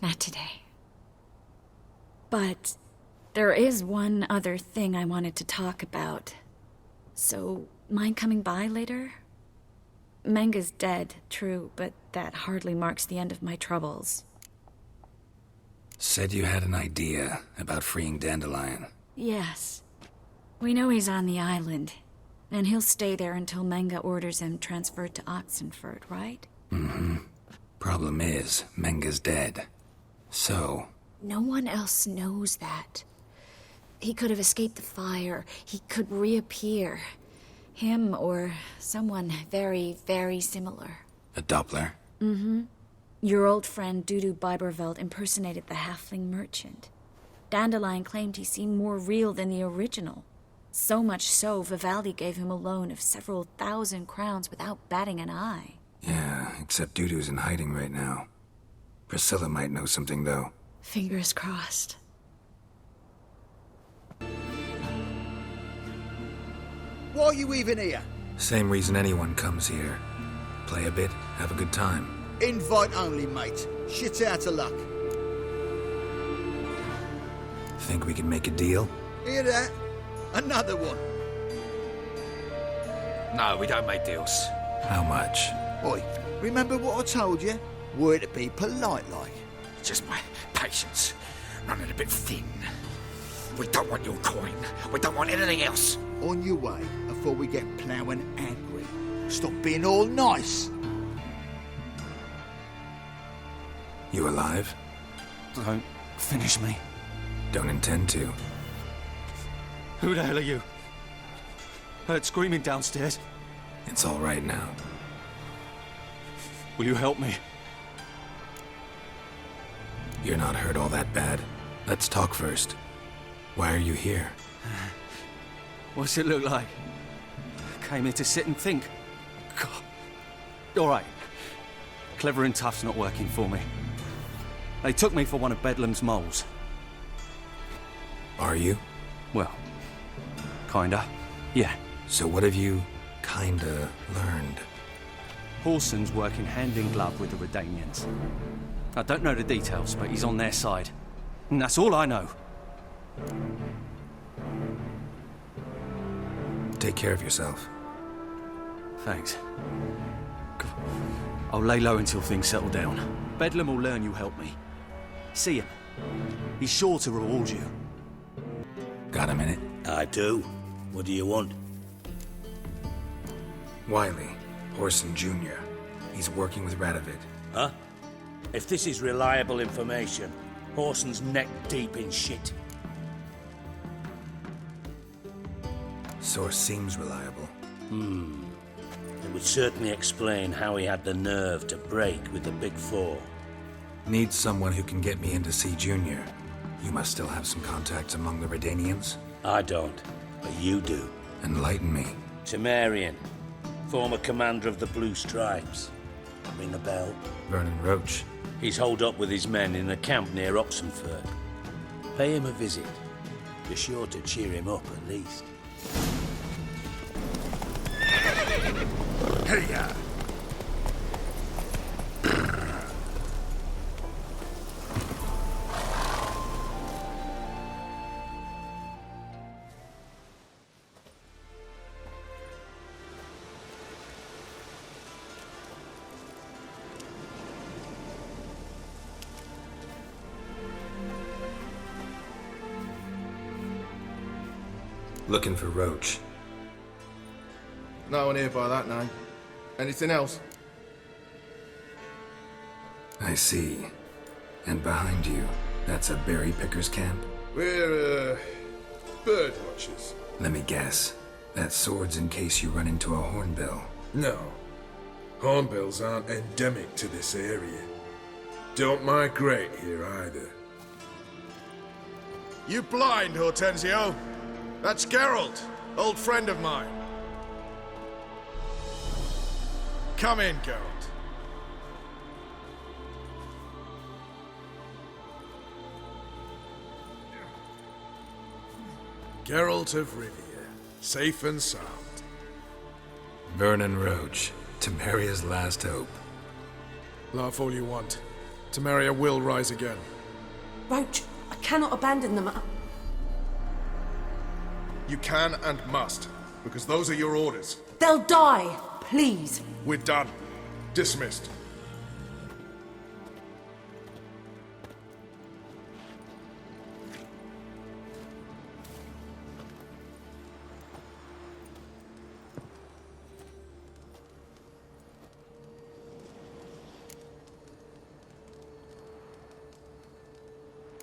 Not today. But there is one other thing I wanted to talk about. So, mind coming by later? Menge's dead, true, but that hardly marks the end of my troubles. Said you had an idea about freeing Dandelion. Yes. We know he's on the island, and he'll stay there until Menge orders him transferred to Oxenfurt, right? Mm-hmm. Problem is, Menge's dead. So... No one else knows that. He could have escaped the fire. He could reappear. Him or someone very, very similar. A Doppler? Mm-hmm. Your old friend Dudu Biberveld impersonated the halfling merchant. Dandelion claimed he seemed more real than the original. So much so, Vivaldi gave him a loan of several 1,000 crowns without batting an eye. Yeah, except Dudu's in hiding right now. Priscilla might know something, though. Fingers crossed. Why are you even here? Same reason anyone comes here. Play a bit, have a good time. Invite only, mate. Shit out of luck. Think we can make a deal? Hear that? Another one. No, we don't make deals. How much? Oi, remember what I told you? Were to be polite like. Just my patience running a bit thin. We don't want your coin. We don't want anything else. On your way, before we get ploughing angry. Stop being all nice. You alive? Don't finish me. Don't intend to. Who the hell are you? Heard screaming downstairs. It's all right now. Will you help me? You're not hurt all that bad. Let's talk first. Why are you here? What's it look like? Came here to sit and think. God. All right. Clever and tough's not working for me. They took me for one of Bedlam's moles. Are you? Well, kinda. Yeah. So what have you kinda learned? Whoreson's working hand in glove with the Redanians. I don't know the details, but he's on their side. And that's all I know. Take care of yourself. Thanks. I'll lay low until things settle down. Bedlam will learn you helped me. See him. He's sure to reward you. Got a minute? I do. What do you want? Wiley, Whoreson Jr. He's working with Radovid. Huh? If this is reliable information, Whoreson's neck deep in shit. Source seems reliable. It would certainly explain how he had the nerve to break with the Big Four. Need someone who can get me in to see Junior. You must still have some contacts among the Redanians? I don't, but you do. Enlighten me. Temerian, former commander of the Blue Stripes. Ring a bell? Vernon Roach. He's holed up with his men in a camp near Oxenford. Pay him a visit. You're sure to cheer him up at least. Hey-ya! Looking for Roach. No one here by that name. Anything else? I see. And behind you, that's a berry picker's camp? We're, bird watchers. Let me guess. That sword's in case you run into a hornbill. No. Hornbills aren't endemic to this area. Don't migrate here either. You blind, Hortensio? That's Geralt, old friend of mine. Come in, Geralt. Geralt of Rivia, safe and sound. Vernon Roach, Temeria's last hope. Laugh all you want. Temeria will rise again. Roach, I cannot abandon them. You can and must, because those are your orders. They'll die, please. We're done. Dismissed.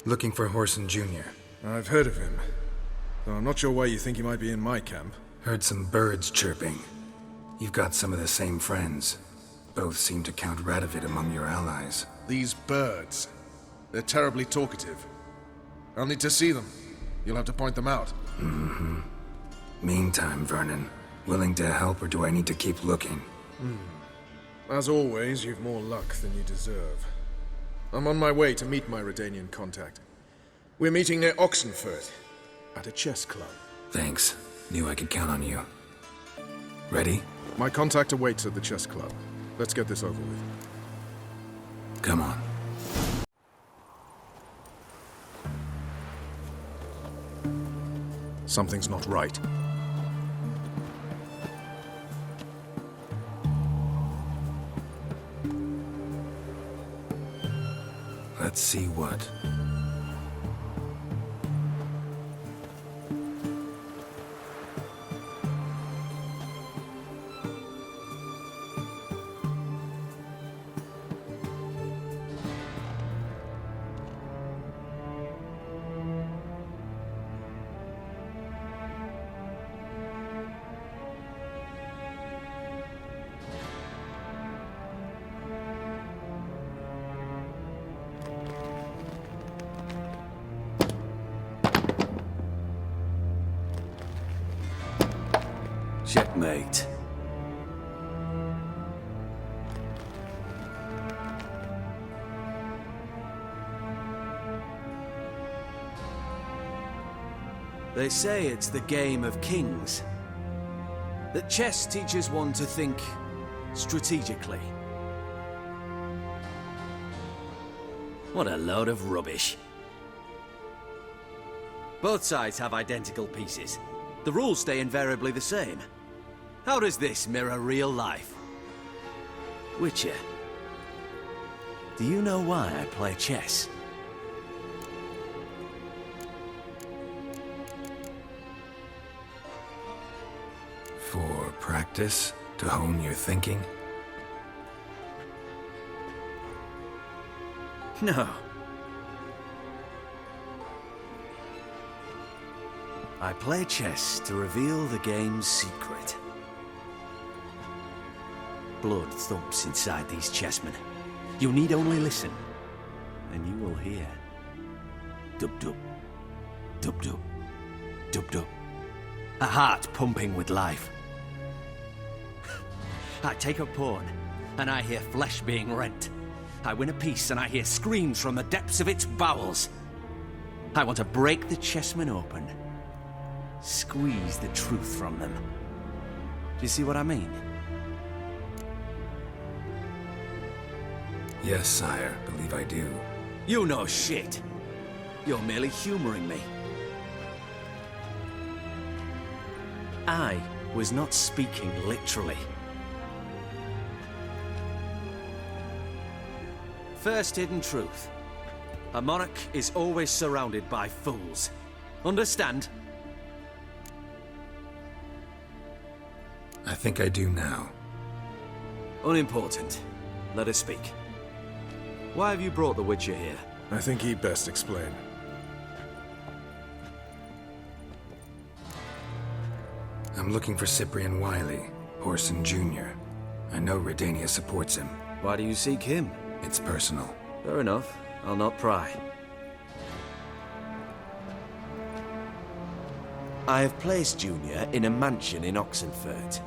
Looking for Whoreson Jr. I've heard of him, though I'm not sure why you think he might be in my camp. Heard some birds chirping. You've got some of the same friends. Both seem to count Radovid among your allies. These birds, they're terribly talkative. I'll need to see them. You'll have to point them out. Mm-hmm. Meantime, Vernon, willing to help or do I need to keep looking? As always, you've more luck than you deserve. I'm on my way to meet my Redanian contact. We're meeting near Oxenford, at a chess club. Thanks. Knew I could count on you. Ready? My contact awaits at the chess club. Let's get this over with. Come on. Something's not right. Let's see what. Checkmate. They say it's the game of kings. That chess teaches one to think strategically. What a load of rubbish. Both sides have identical pieces. The rules stay invariably the same. How does this mirror real life? Witcher, do you know why I play chess? For practice? To hone your thinking? No. I play chess to reveal the game's secret. Blood thumps inside these chessmen. You need only listen, and you will hear. Dub-dub, dub-dub, dub-dub. A heart pumping with life. I take a pawn, and I hear flesh being rent. I win a piece, and I hear screams from the depths of its bowels. I want to break the chessmen open. Squeeze the truth from them. Do you see what I mean? Yes, sire. Believe I do. You know shit. You're merely humoring me. I was not speaking literally. First hidden truth. A monarch is always surrounded by fools. Understand? I think I do now. Unimportant. Let us speak. Why have you brought the Witcher here? I think he'd best explain. I'm looking for Cyprian Wiley, Whoreson Jr. I know Redania supports him. Why do you seek him? It's personal. Fair enough. I'll not pry. I have placed Junior in a mansion in Oxenford.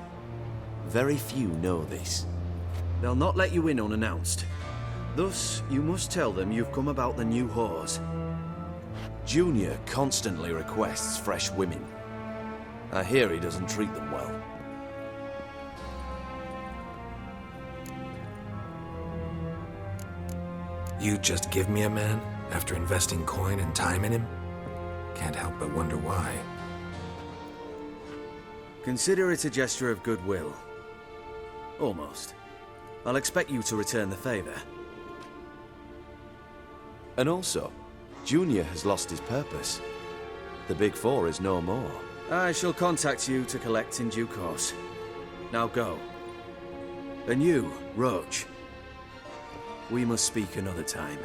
Very few know this. They'll not let you in unannounced. Thus, you must tell them you've come about the new whores. Junior constantly requests fresh women. I hear he doesn't treat them well. You just give me a man after investing coin and time in him? Can't help but wonder why. Consider it a gesture of goodwill. Almost. I'll expect you to return the favor. And also, Junior has lost his purpose. The Big Four is no more. I shall contact you to collect in due course. Now go. And you, Roach. We must speak another time.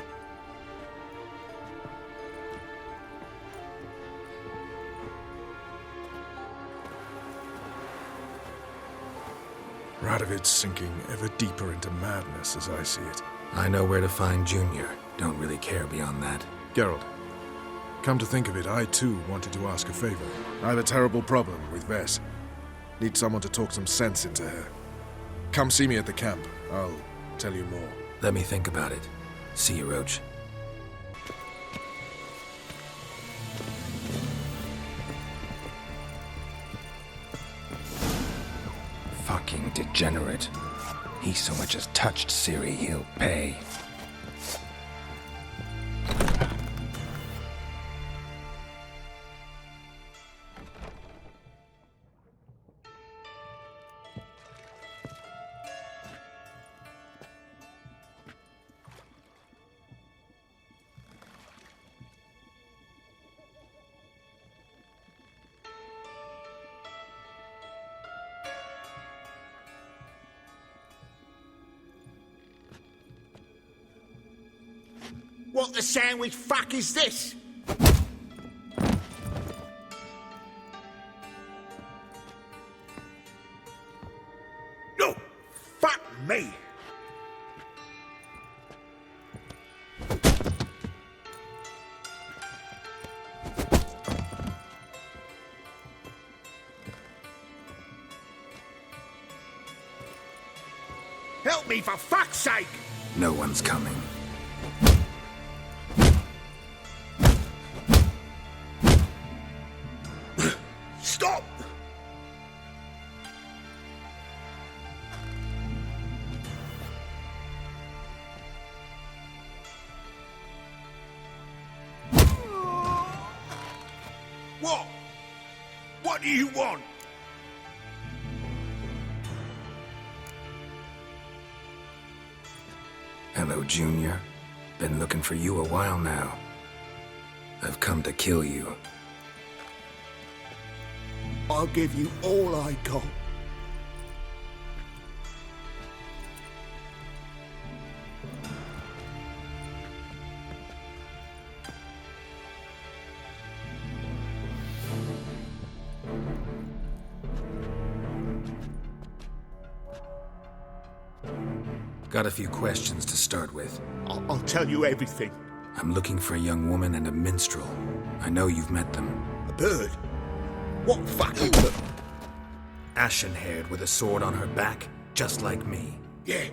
Radovid's sinking ever deeper into madness as I see it. I know where to find Junior. Don't really care beyond that. Geralt, Come to think of it, I too wanted to ask a favor. I have a terrible problem with Vess. Need someone to talk some sense into her. Come see me at the camp. I'll tell you more. Let me think about it. See you, Roach. Fucking degenerate. He so much as touched Ciri, he'll pay. What the sandwich fuck is this? No! Fuck me! Help me, for fuck's sake! No one's coming. Stop! What? What do you want? Hello, Junior. Been looking for you a while now. I've come to kill you. I'll give you all I got. Got a few questions to start with. I'll tell you everything. I'm looking for a young woman and a minstrel. I know you've met them. A bird? What fucking bird? Ashen-haired with a sword on her back, just like me. Yeah.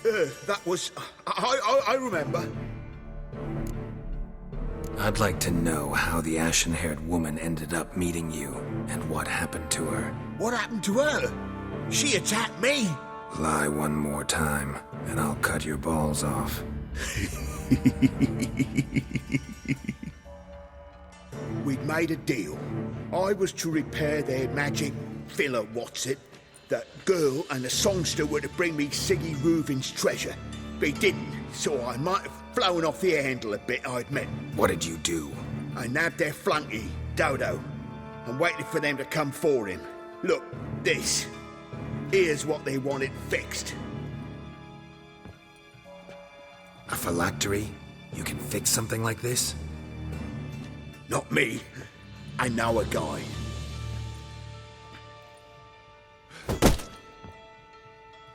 That was... I remember. I'd like to know how the ashen-haired woman ended up meeting you, and what happened to her. What happened to her? She attacked me. Lie one more time, and I'll cut your balls off. We'd made a deal. I was to repair their magic filler, that girl and the songster were to bring me Siggy Reuven's treasure. They didn't, so I might have flown off the handle a bit, I admit. What did you do? I nabbed their flunky, Dodo, and waited for them to come for him. Look, this. Here's what they wanted fixed. A phylactery? You can fix something like this? Not me. I know a guy.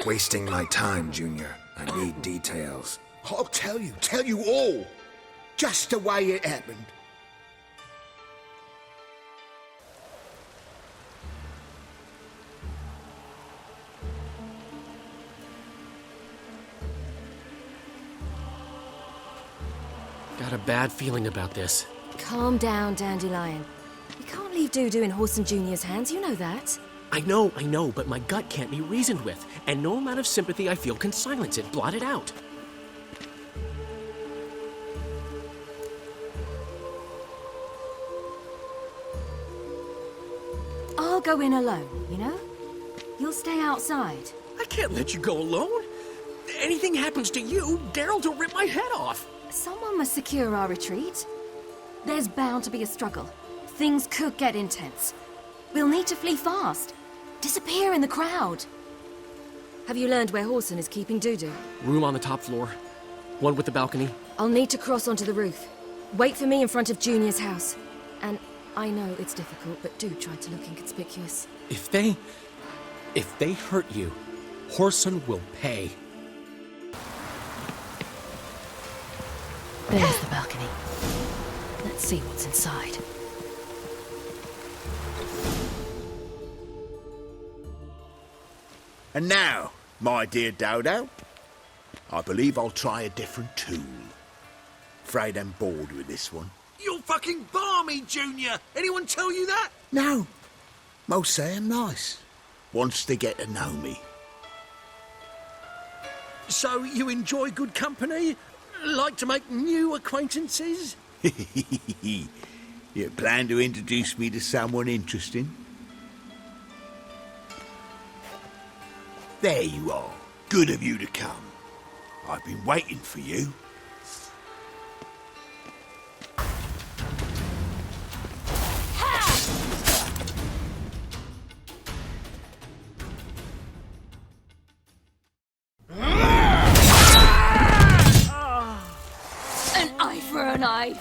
Wasting my time, Junior. I need details. I'll tell you all. Just the way it happened. Got a bad feeling about this. Calm down, Dandelion. You can't leave Dudu in Whoreson Jr.'s hands, you know that. I know, but my gut can't be reasoned with, and no amount of sympathy I feel can silence it, blot it out. I'll go in alone, you know? You'll stay outside. I can't let you go alone. Anything happens to you, Geralt will rip my head off. Someone must secure our retreat. There's bound to be a struggle. Things could get intense. We'll need to flee fast. Disappear in the crowd. Have you learned where Whoreson is keeping Dudu? Room on the top floor. One with the balcony. I'll need to cross onto the roof. Wait for me in front of Junior's house. And I know it's difficult, but do try to look inconspicuous. If they hurt you, Whoreson will pay. There's the balcony. Let's see what's inside. And now, my dear Dodo, I believe I'll try a different tool. Afraid I'm bored with this one. You're fucking balmy, Junior! Anyone tell you that? No. Most say I'm nice. Wants to get to know me. So you enjoy good company? Like to make new acquaintances? You plan to introduce me to someone interesting? There you are. Good of you to come. I've been waiting for you. An eye for an eye.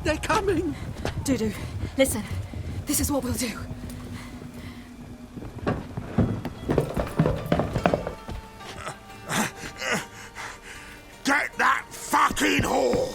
They're coming! Dudu, listen. This is what we'll do. Get that fucking whore!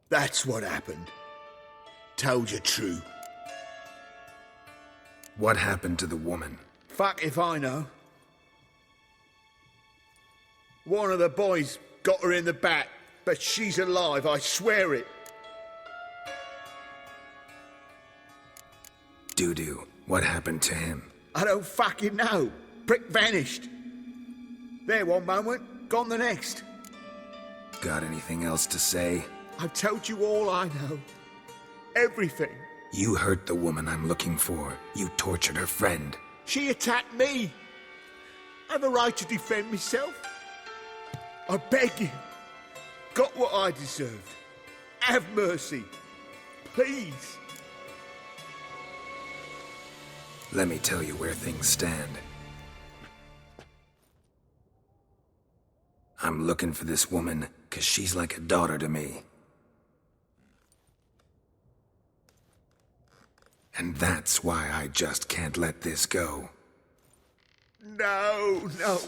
That's what happened. Told you true. What happened to the woman? Fuck if I know. One of the boys got her in the back, but she's alive, I swear it. Dudu, what happened to him? I don't fucking know. Prick vanished. There one moment, gone the next. Got anything else to say? I've told you all I know. Everything. You hurt the woman I'm looking for. You tortured her friend. She attacked me. I have a right to defend myself. I beg you. Got what I deserved. Have mercy. Please. Let me tell you where things stand. I'm looking for this woman, 'cause she's like a daughter to me. And that's why I just can't let this go. No, no.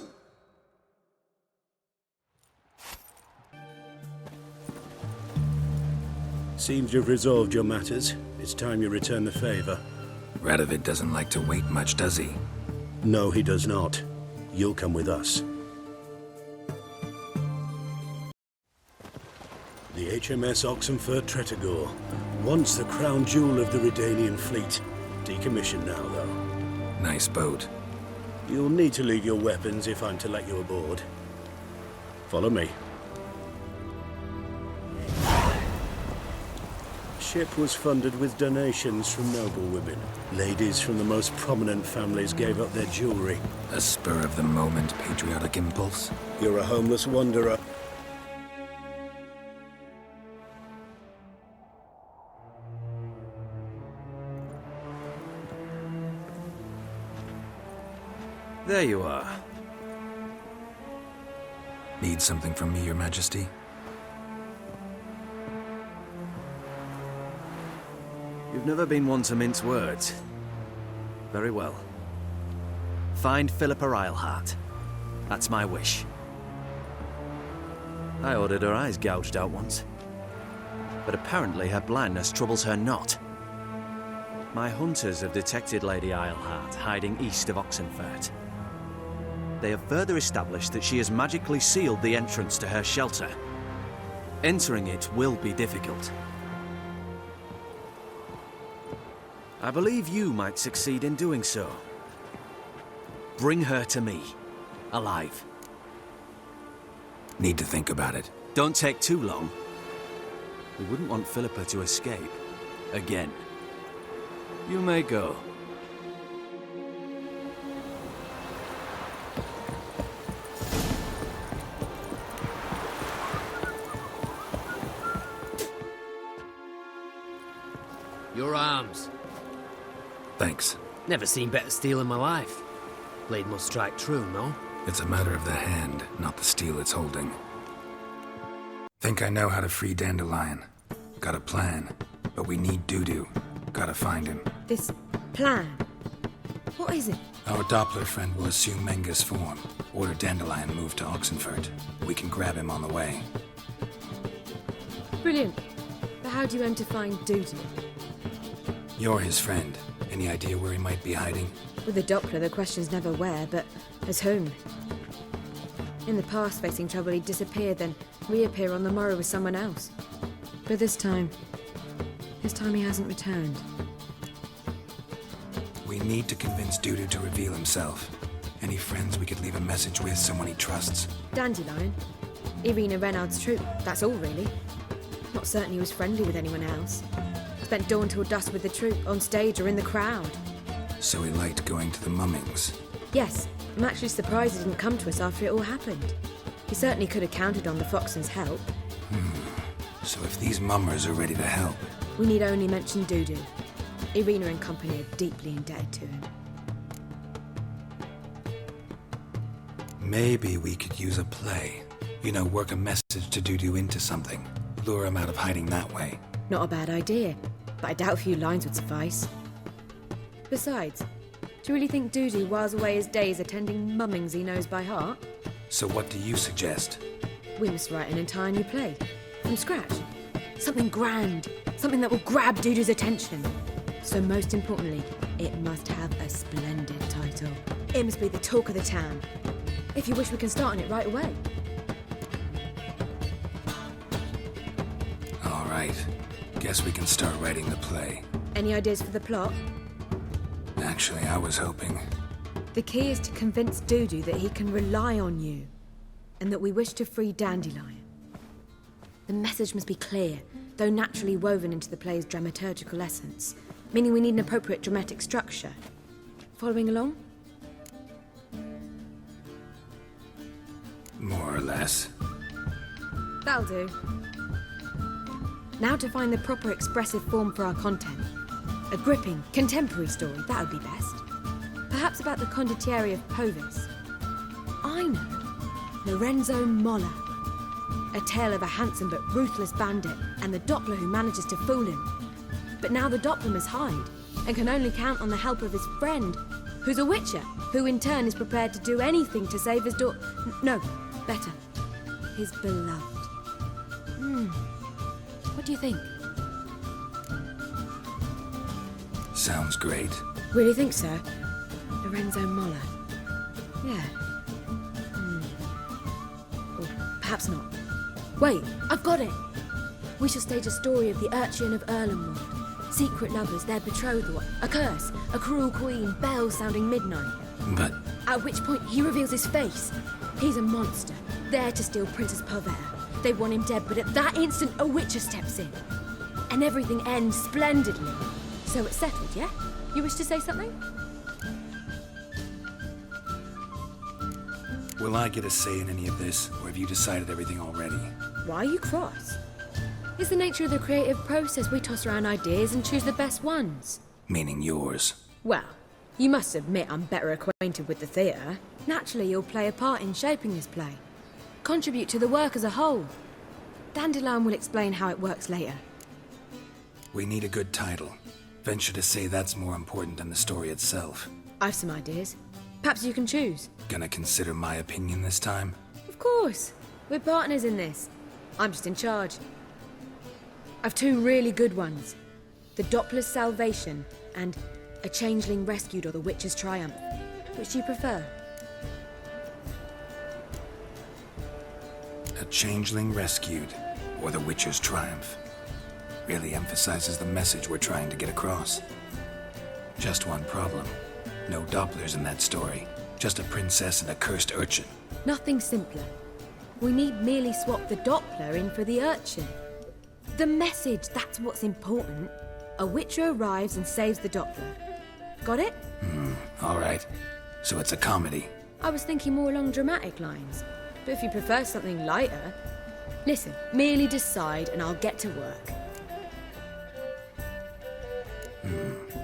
Seems you've resolved your matters. It's time you return the favor. Radovid doesn't like to wait much, does he? No, he does not. You'll come with us. The HMS Oxenford Tretogor, once the crown jewel of the Redanian fleet. Decommissioned now, though. Nice boat. You'll need to leave your weapons if I'm to let you aboard. Follow me. Ship was funded with donations from noble women. Ladies from the most prominent families gave up their jewelry. A spur-of-the-moment patriotic impulse? You're a homeless wanderer. There you are. Need something from me, Your Majesty? You've never been one to mince words. Very well. Find Philippa Eilhart. That's my wish. I ordered her eyes gouged out once. But apparently her blindness troubles her not. My hunters have detected Lady Eilhart hiding east of Oxenfurt. They have further established that she has magically sealed the entrance to her shelter. Entering it will be difficult. I believe you might succeed in doing so. Bring her to me, alive. Need to think about it. Don't take too long. We wouldn't want Philippa to escape. Again. You may go. Your arms. Thanks. Never seen better steel in my life. Blade must strike true, no? It's a matter of the hand, not the steel it's holding. Think I know how to free Dandelion. Got a plan, but we need Dudu. Gotta find him. This plan? What is it? Our Doppler friend will assume Menga's form. Order Dandelion move to Oxenfurt. We can grab him on the way. Brilliant. But how do you aim to find Dudu? You're his friend. Any idea where he might be hiding? With the Doppler, the question's never where, but as whom. In the past, facing trouble, he'd disappear, then reappear on the morrow with someone else. But this time he hasn't returned. We need to convince Dudu to reveal himself. Any friends we could leave a message with, someone he trusts? Dandelion? Irina Renard's troupe, that's all really. Not certain he was friendly with anyone else. Spent dawn till dusk with the troupe, on stage or in the crowd. So he liked going to the mummings. Yes, I'm actually surprised he didn't come to us after it all happened. He certainly could have counted on the Foxton's help. So if these mummers are ready to help... We need only mention Dudu. Irina and company are deeply indebted to him. Maybe we could use a play. You know, work a message to Dudu into something. Lure him out of hiding that way. Not a bad idea, but I doubt a few lines would suffice. Besides, do you really think Dudu whiles away his days attending mummings he knows by heart? So what do you suggest? We must write an entire new play. From scratch. Something grand. Something that will grab Dudu's attention. So most importantly, it must have a splendid title. It must be the talk of the town. If you wish, we can start on it right away. All right. Guess we can start writing the play. Any ideas for the plot? Actually, I was hoping... The key is to convince Dudu that he can rely on you, and that we wish to free Dandelion. The message must be clear, though naturally woven into the play's dramaturgical essence, meaning we need an appropriate dramatic structure. Following along? More or less. That'll do. Now to find the proper expressive form for our content. A gripping, contemporary story, that would be best. Perhaps about the condottieri of Povis. I know. Lorenzo Molla. A tale of a handsome but ruthless bandit and the Doppler who manages to fool him. But now the Doppler must hide and can only count on the help of his friend, who's a witcher, who in turn is prepared to do anything to save his daughter. No, better. His beloved. What do you think? Sounds great. Really think so? Lorenzo Molla. Yeah. Or perhaps not. Wait, I've got it! We shall stage a story of the urchin of Erlenwald. Secret lovers, their betrothal, a curse, a cruel queen, bells sounding midnight. But... At which point he reveals his face. He's a monster, there to steal Princess Pavere. They want him dead, but at that instant a witcher steps in. And everything ends splendidly. So it's settled, yeah? You wish to say something? Will I get a say in any of this, or have you decided everything already? Why are you cross? It's the nature of the creative process. We toss around ideas and choose the best ones. Meaning yours. Well, you must admit I'm better acquainted with the theatre. Naturally, you'll play a part in shaping this play. Contribute to the work as a whole. Dandelion will explain how it works later. We need a good title. Venture to say that's more important than the story itself. I've some ideas. Perhaps you can choose. Gonna consider my opinion this time? Of course. We're partners in this. I'm just in charge. I've two really good ones. The Doppler's Salvation and A Changeling Rescued or the Witch's Triumph. Which do you prefer? A Changeling Rescued or the Witcher's Triumph. Really emphasizes the message we're trying to get across. Just one problem. No Dopplers in that story. Just a princess and a cursed urchin. Nothing simpler. We need merely swap the Doppler in for the urchin. The message, that's what's important. A witcher arrives and saves the Doppler. Got it? All right. So it's a comedy. I was thinking more along dramatic lines. But if you prefer something lighter... Listen, merely decide and I'll get to work.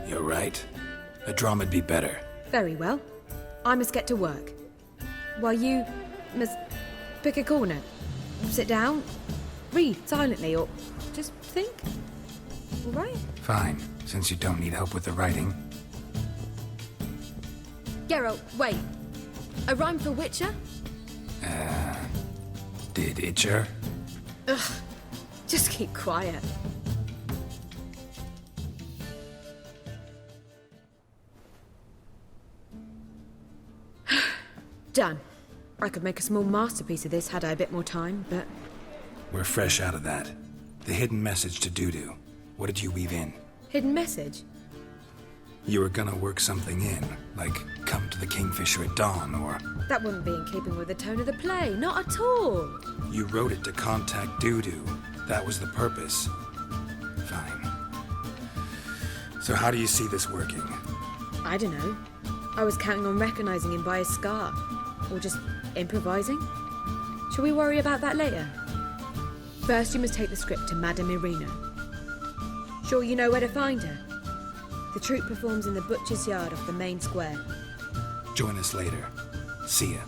You're right. A drama'd be better. Very well. I must get to work. While you must pick a corner. Sit down, read silently, or just think. All right? Fine, since you don't need help with the writing. Geralt, wait. A rhyme for Witcher? Did Itcher? Ugh. Just keep quiet. Done. I could make a small masterpiece of this had I a bit more time, but... We're fresh out of that. The hidden message to Dudu. What did you weave in? Hidden message? You were gonna work something in, like come to the Kingfisher at dawn, or... That wouldn't be in keeping with the tone of the play, not at all. You wrote it to contact Dudu. That was the purpose. Fine. So how do you see this working? I don't know. I was counting on recognizing him by his scar. Or just improvising. Shall we worry about that later? First, you must take the script to Madame Irina. Sure you know where to find her? The troupe performs in the butcher's yard off the main square. Join us later. See ya.